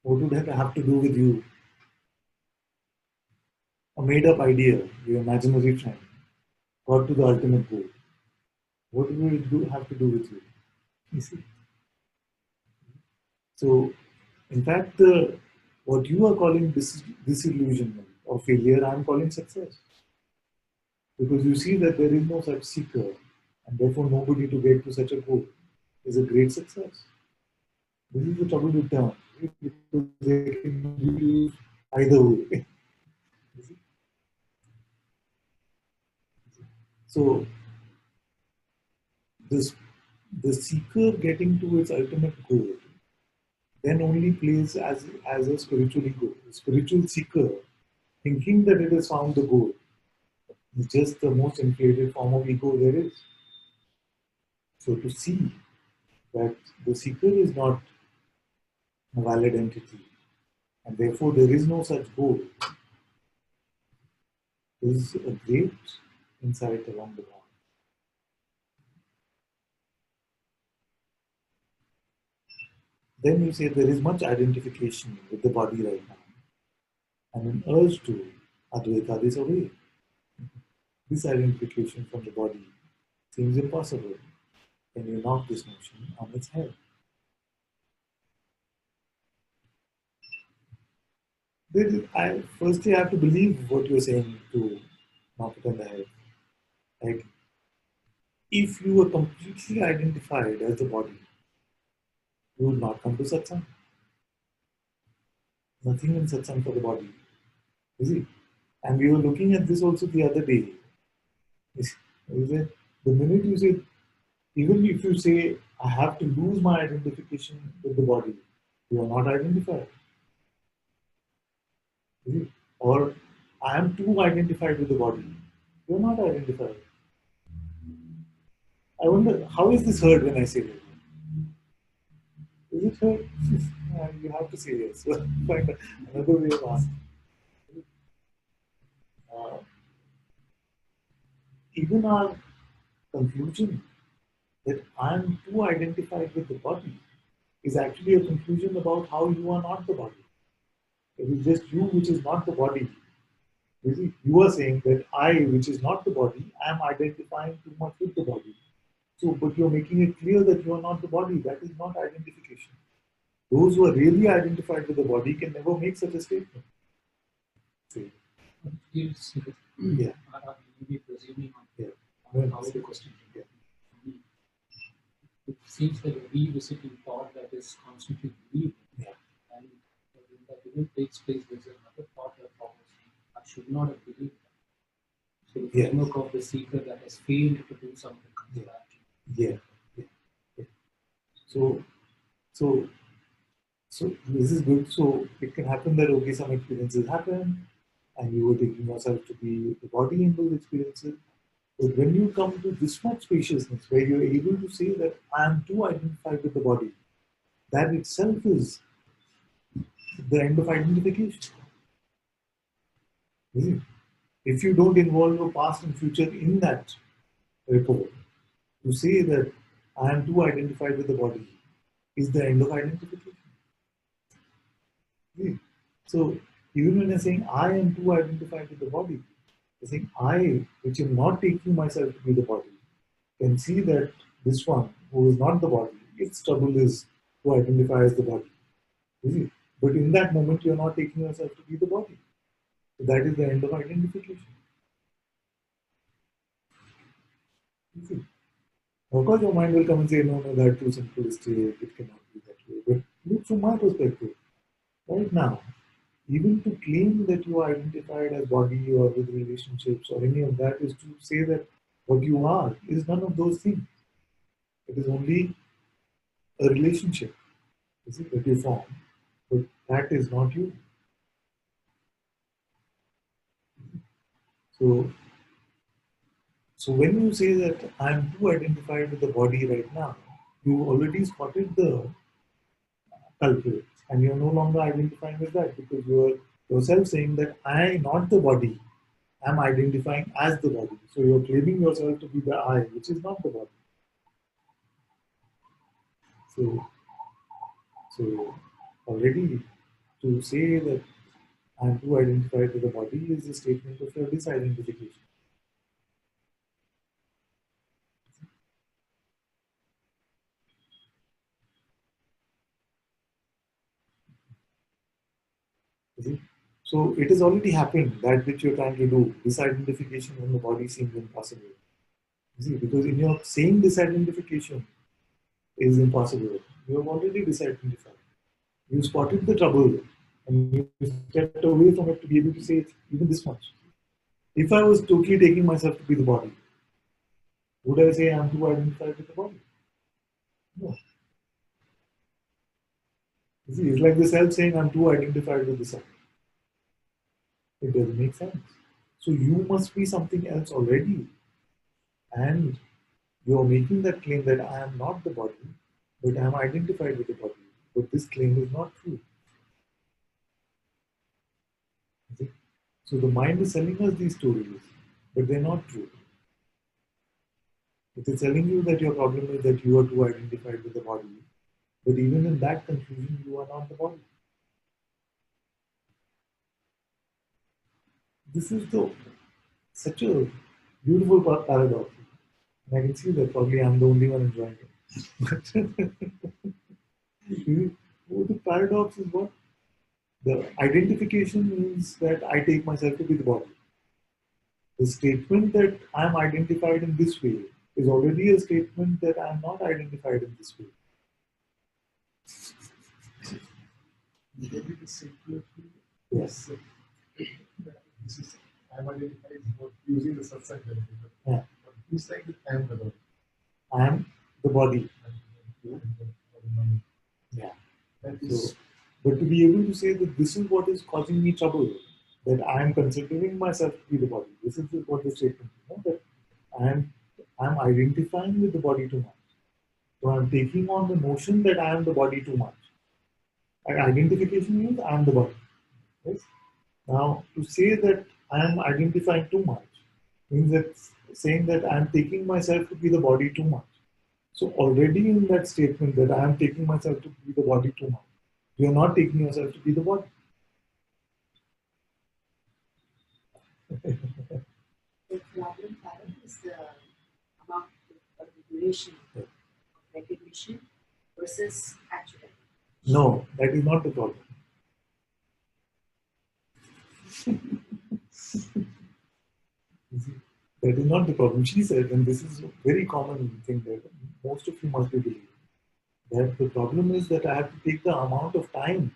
What would that have to do with you? A made-up idea, your imaginary friend, got to the ultimate goal. What would it have to do with you? You see? So, in fact, what you are calling disillusionment or failure, I am calling success. Because you see that there is no such seeker, and therefore nobody to get to such a goal is a great success. This is the trouble with terms, right? Because they can be used either way. So, this the seeker getting to its ultimate goal then only plays as a spiritual ego. The spiritual seeker, thinking that it has found the goal, is just the most inflated form of ego there is. So to see that the seeker is not a valid entity, and therefore there is no such goal, is a great insight along the path. Then you say there is much identification with the body right now, and an urge to Advaita this away. This identification from the body seems impossible. Can you knock this notion on its head? Firstly, I have to believe what you're saying to knock it on the head. Like, if you were completely identified as the body, you would not come to satsang. Nothing in satsang for the body, is it? And we were looking at this also the other day. Is it? The minute you say Even if you say, I have to lose my identification with the body, you are not identified. Is it? Or I am too identified with the body. You are not identified. I wonder, how is this heard when I say that? Is it heard? You have to say yes. Find another way of asking. Uh, Even our conclusion that I am too identified with the body is actually a conclusion about how you are not the body. It is just you which is not the body. You see, you are saying that I, which is not the body, am identifying too much with the body. So, but you're making it clear that you are not the body. That is not identification. Those who are really identified with the body can never make such a statement. See? Feels Yeah. are maybe presuming Yeah. on how the question Yeah. it seems like a revisiting thought that is constantly believed. Yeah. And when that event takes place, there's another thought that follows. I should not have believed that. So the Yes. framework of the seeker that has failed to do something comes Yeah. back. Yeah. Yeah. Yeah. So, so, so this is good. So it can happen that okay, some experiences happen, and you were taking yourself to be the body in those experiences. But when you come to this much spaciousness, where you're able to say that I am too identified with the body, that itself is the end of identification. Isn't it? If you don't involve your past and future in that report, to say that I am too identified with the body is the end of identification. See? So even when I'm saying I am too identified with the body, I think I, which am not taking myself to be the body, can see that this one who is not the body, its trouble is to identify as the body. You see? But in that moment, you're not taking yourself to be the body. So that is the end of identification. You see? Of course, your mind will come and say, no, no, that's too simplistic, it cannot be that way. But look from my perspective, right now, even to claim that you are identified as body or with relationships or any of that is to say that what you are is none of those things. It is only a relationship, is it, that you form. But that is not you. So, so when you say that I'm too identified with the body right now, you already spotted the culprit, and you're no longer identifying with that because you're yourself saying that I, not the body, am identifying as the body. So you're claiming yourself to be the I, which is not the body. So, so already to say that I'm too identified with the body is a statement of your disidentification. You see? So it has already happened, that which you're trying to do, disidentification when the body seems impossible. You see, because in your saying disidentification is impossible, you have already disidentified. You spotted the trouble and you stepped away from it to be able to say even this much. If I was totally taking myself to be the body, would I say I'm too identified with the body? No. You see, it's like the self saying I'm too identified with the self. It doesn't make sense. So you must be something else already. And you're making that claim that I am not the body, but I am identified with the body. But this claim is not true. Okay? So the mind is selling us these stories, but they're not true. It is telling you that your problem is that you are too identified with the body, but even in that conclusion, you are not the body. This is the such a beautiful paradox. And I can see that probably I'm the only one enjoying it. But the paradox is what? The identification is that I take myself to be the body. The statement that I am identified in this way is already a statement that I am not identified in this way. Maybe the simpler thing Yes. this is I'm identified what using the Satsang method. Yeah. But he's saying that I am the body. I am the body. Yeah. That So, is but to be able to say that this is what is causing me trouble, that I am considering myself to be the body. This is what the statement is, that I am identifying with the body too much. So I'm taking on the notion that I am the body too much. And identification means I am the body. Yes. Now to say that I am identifying too much means that saying that I am taking myself to be the body too much. So already in that statement that I am taking myself to be the body too much, you are not taking yourself to be the body. The problem, Karen, is the amount of the duration of recognition versus actual. No, that is not the problem. You see, that is not the problem. She said, and this is a very common thing that most of you must be believing, that the problem is that I have to take the amount of time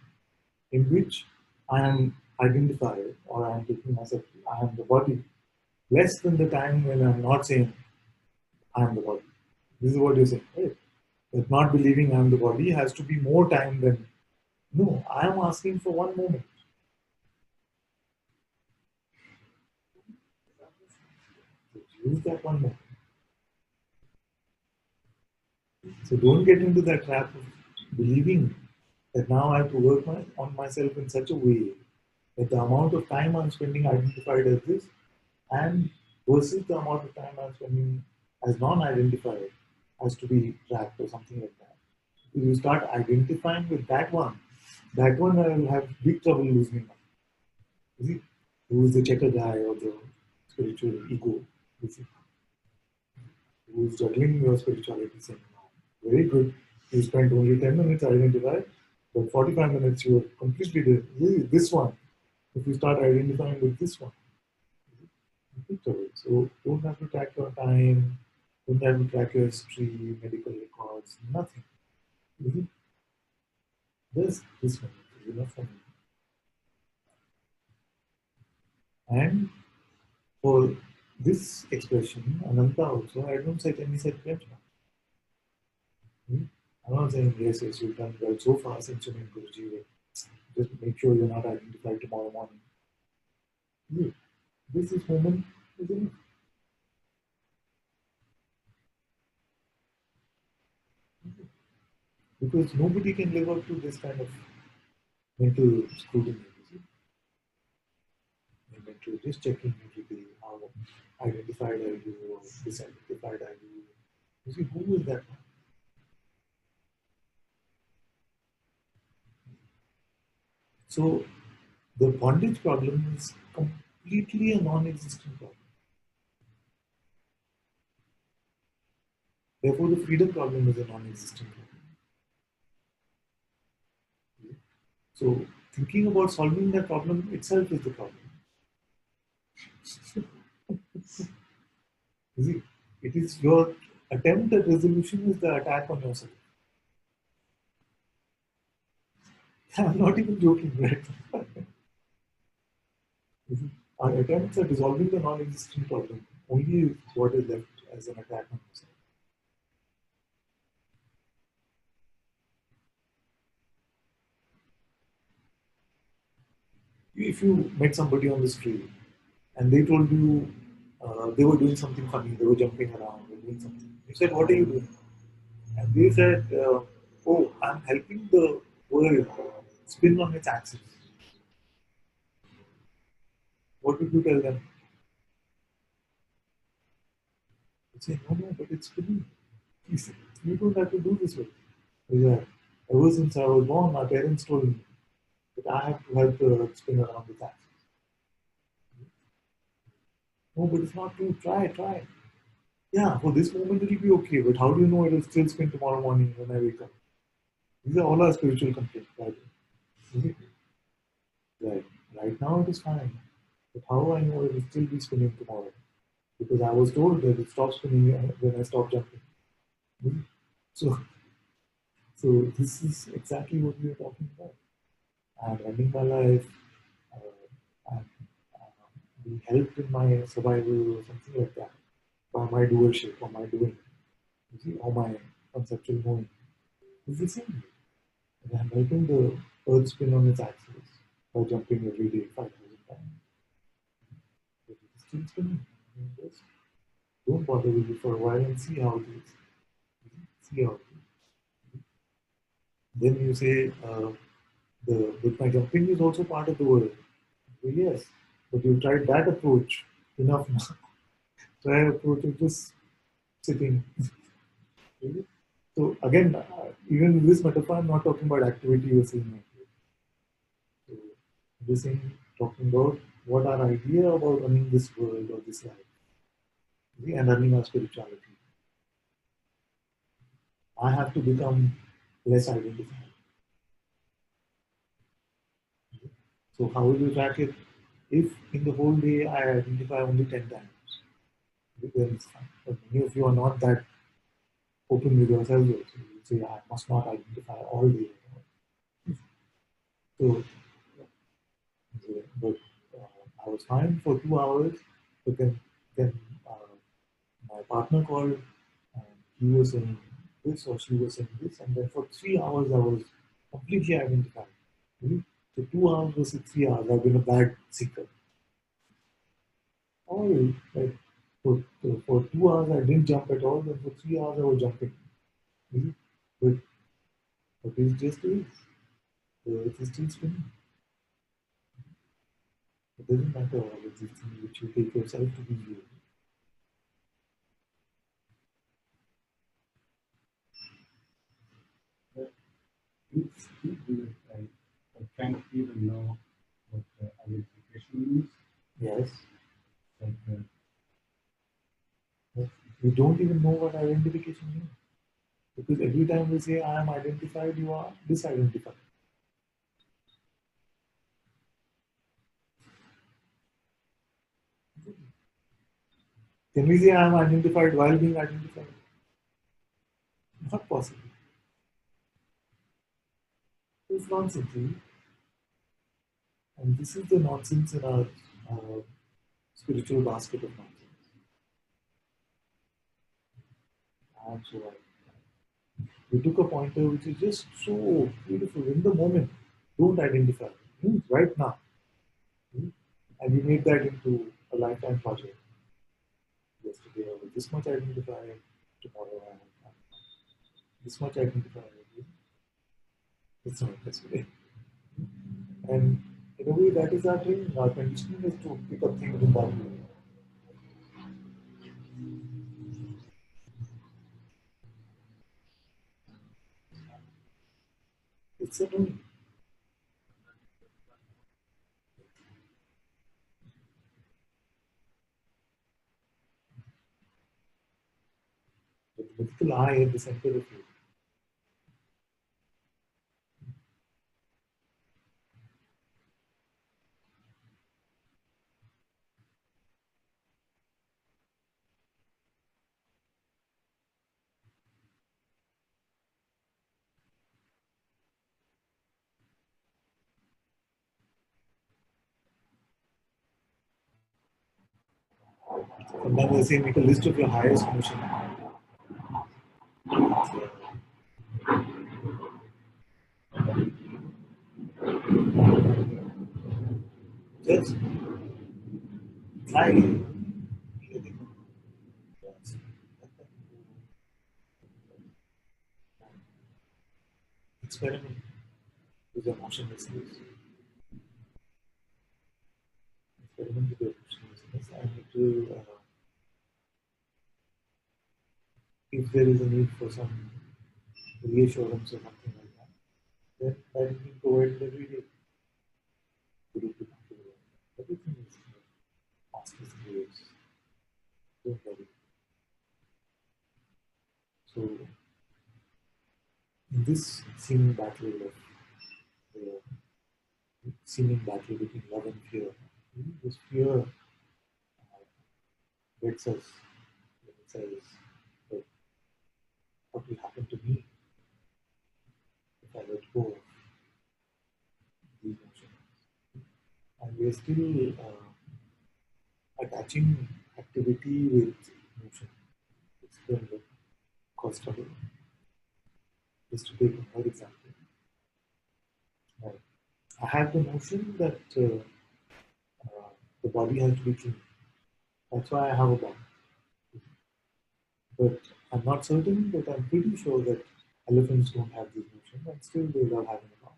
in which I am identified or I am taking myself, I am the body, less than the time when I'm not saying I am the body. This is what you're saying, right? That not believing I am the body has to be more time than, no, I am asking for one moment. So use that one moment. So don't get into that trap of believing that now I have to work on myself in such a way that the amount of time I'm spending identified as this and versus the amount of time I'm spending as non-identified has to be tracked or something like that. If you start identifying with that one I will have big trouble losing. You see, who is the checker guy or the spiritual ego? You see, who is juggling your spirituality saying, no, very good. You spent only 10 minutes identified, but 45 minutes you are completely this one. If you start identifying with this one, big trouble. So don't have to track your time, don't have to track your history, medical records, nothing. You see, this one is enough for me. And for this expression, Ananta also, I don't set any set benchmark. Hmm? I'm not saying yes, yes, you've done well so far since you made Guruji, but just make sure you're not identified tomorrow morning. Yeah. This moment is enough. Because nobody can live up to this kind of mental scrutiny. You see? Mental just checking every day how identified are you or disidentified are you. You see, who is that one? So the bondage problem is completely a non-existent problem. Therefore, the freedom problem is a non-existent problem. So, thinking about solving that problem itself is the problem. You see, it is your attempt at resolution is the attack on yourself. I'm not even joking, right? You see, our attempts at resolving the non-existent problem only is what is left as an attack on yourself. If you met somebody on the street and they told you they were doing something funny, they were jumping around, they were doing something. You said, "What are you doing?" And they said, "Oh, I'm helping the world spin on its axis." What would you tell them? You say, "No, no, but it's spinning." He said, "You don't have to do this way." He said, "Ever since I was born, my parents told me that I have to help the earth spin around its axis." No, but it's not true. Try, try. Yeah, for this moment it'll be okay, but how do you know it'll still spin tomorrow morning when I wake up? These are all our spiritual complaints, by the way. Right. Right now it is fine. But how I know it will still be spinning tomorrow? Because I was told that it stops spinning when I stop jumping. Mhm. So, so this is exactly what we are talking about. I'm running my life. I'm being helped in my survival or something like that by my doership or my doing. You see, or my conceptual knowing is the same. And I'm helping the earth spin on its axis by jumping every day 5,000 times. But it is still spinning. Just don't bother with it for a while and see how it is. See how it is. Then you say, but my jumping is also part of the world. Well, yes, but you tried that approach enough now. Try approach of just sitting. Really? So again, even in this metaphor, I'm not talking about activity or saying activity. So this thing talking about what our idea about running this world or this life, see, and running our spirituality. I have to become less identified. So how will you track it? If in the whole day I identify only 10 times, then it's fine. But many of you are not that open with yourselves also. You say, I must not identify all day. So, but I was fine for 2 hours, but then uh, my partner called and he was saying this or she was saying this, and then for 3 hours I was completely identified. Really? So 2 hours versus 3 hours, I've been a bad seeker. Or like for 2 hours I didn't jump at all, and for 3 hours I was jumping. Really? But, but it just is. The earth is still spinning. It doesn't matter all of these things which you take yourself to be real. It's weird. I can't even know what identification means. Yes. Like, You don't even know what identification means. Because every time we say I am identified, you are disidentified. Can we say I am identified while being identified? Not possible. It's nonsense. Really. And this is the nonsense in our uh, spiritual basket of nonsense. I am so right. We took a pointer which is just so beautiful in the moment. Don't identify. Right now. Hmm? And we made that into a lifetime project. Yesterday I was this much identified, tomorrow I am this much identified. It's not this way. And in a way, that is our training. Our conditioning is to pick up things in that way. It's a doing. The mythical I at the center of you. Sometimes they say make a list of your highest emotion. Just try it. Experiment with your emotionlessness. Experiment with your emotionlessness, and it will, if there is a need for some reassurance or something like that, then that is being provided every day. Everything is fastest waves. Don't worry. So, in this seeming battle of the seeming battle between love and fear, this fear gets us when it says, that what will happen to me if I let go of these emotions? And we are still attaching activity with emotion. It's going to cause trouble. Just to take another example, right? I have the notion that the body has to be clean. That's why I have a body. But I'm not certain, but I'm pretty sure that elephants don't have this notion, and still they love having a body.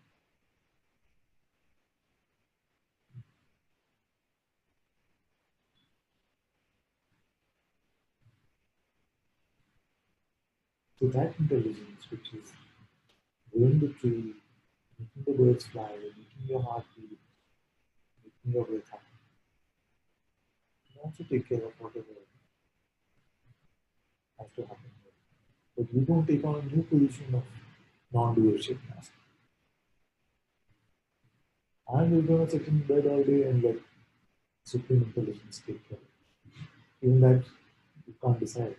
So that intelligence, which is growing the tree, making the birds fly, making your heart beat, making your breath happen, you also take care of whatever has to happen. But you don't take on a new position of non-doership now. I'm just gonna sit in bed all day and let supreme intelligence take care. Even that you can't decide.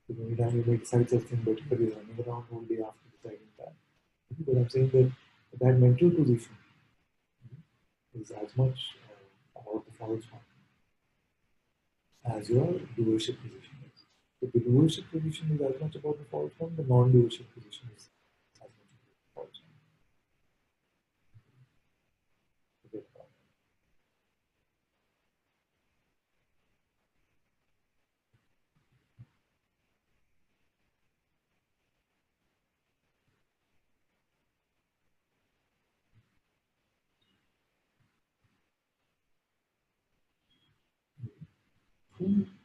So anytime you may decide something, but you're running around all day after deciding that. But I'm saying that that mental position is as much about the false one as your doership position is. If the doership position is as much about the false one, the non-doership position is as much about the false one. Forget about it.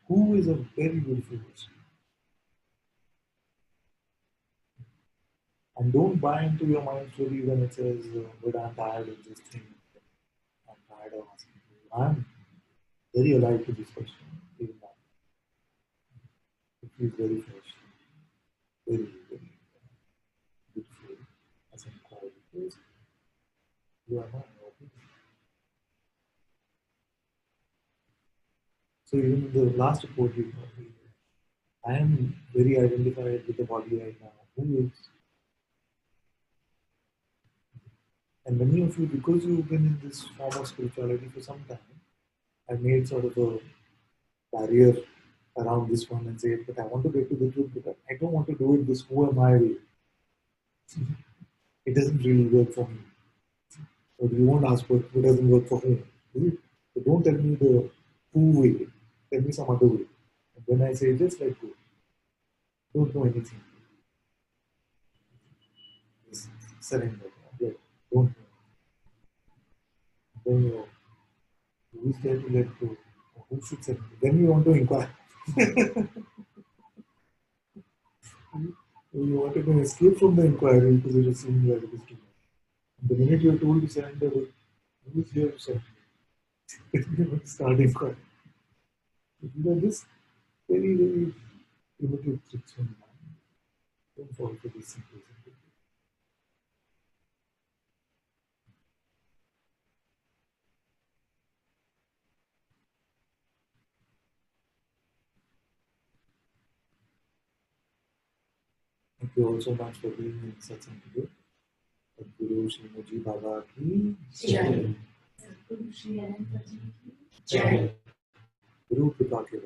Who is a very beautiful person. And don't buy into your mind story when it says, but I'm tired of this thing. I'm tired of asking you. I'm very alive to this question. Even now. It feels very fresh, very, very beautiful as an inquiry. Because you are not working. So even in the last report we got, I am very identified with the body right now. Who is? And many of you, because you've been in this form of spirituality for some time, I made sort of a barrier around this one and say, but I want to get to the truth, but I don't want to do it this who am I way. It doesn't really work for me. But you won't ask what doesn't work for whom. So don't tell me the who way. Tell me some other way. And when I say just let go, don't know anything. Just surrender. Let, don't know. Don't know. Who is there to let go? Or who should surrender? Then you want to inquire. You wanted to escape from the inquiry because it is seeming like it is too much. The minute you're told to surrender, who is here to surrender? You start inquiring. These are just very, very primitive tricks from the mind. Don't fall for these simple. Thank you all so much for being in Satsang today. Guru Shri Moji Baba ki Jai. Guru Kripa ke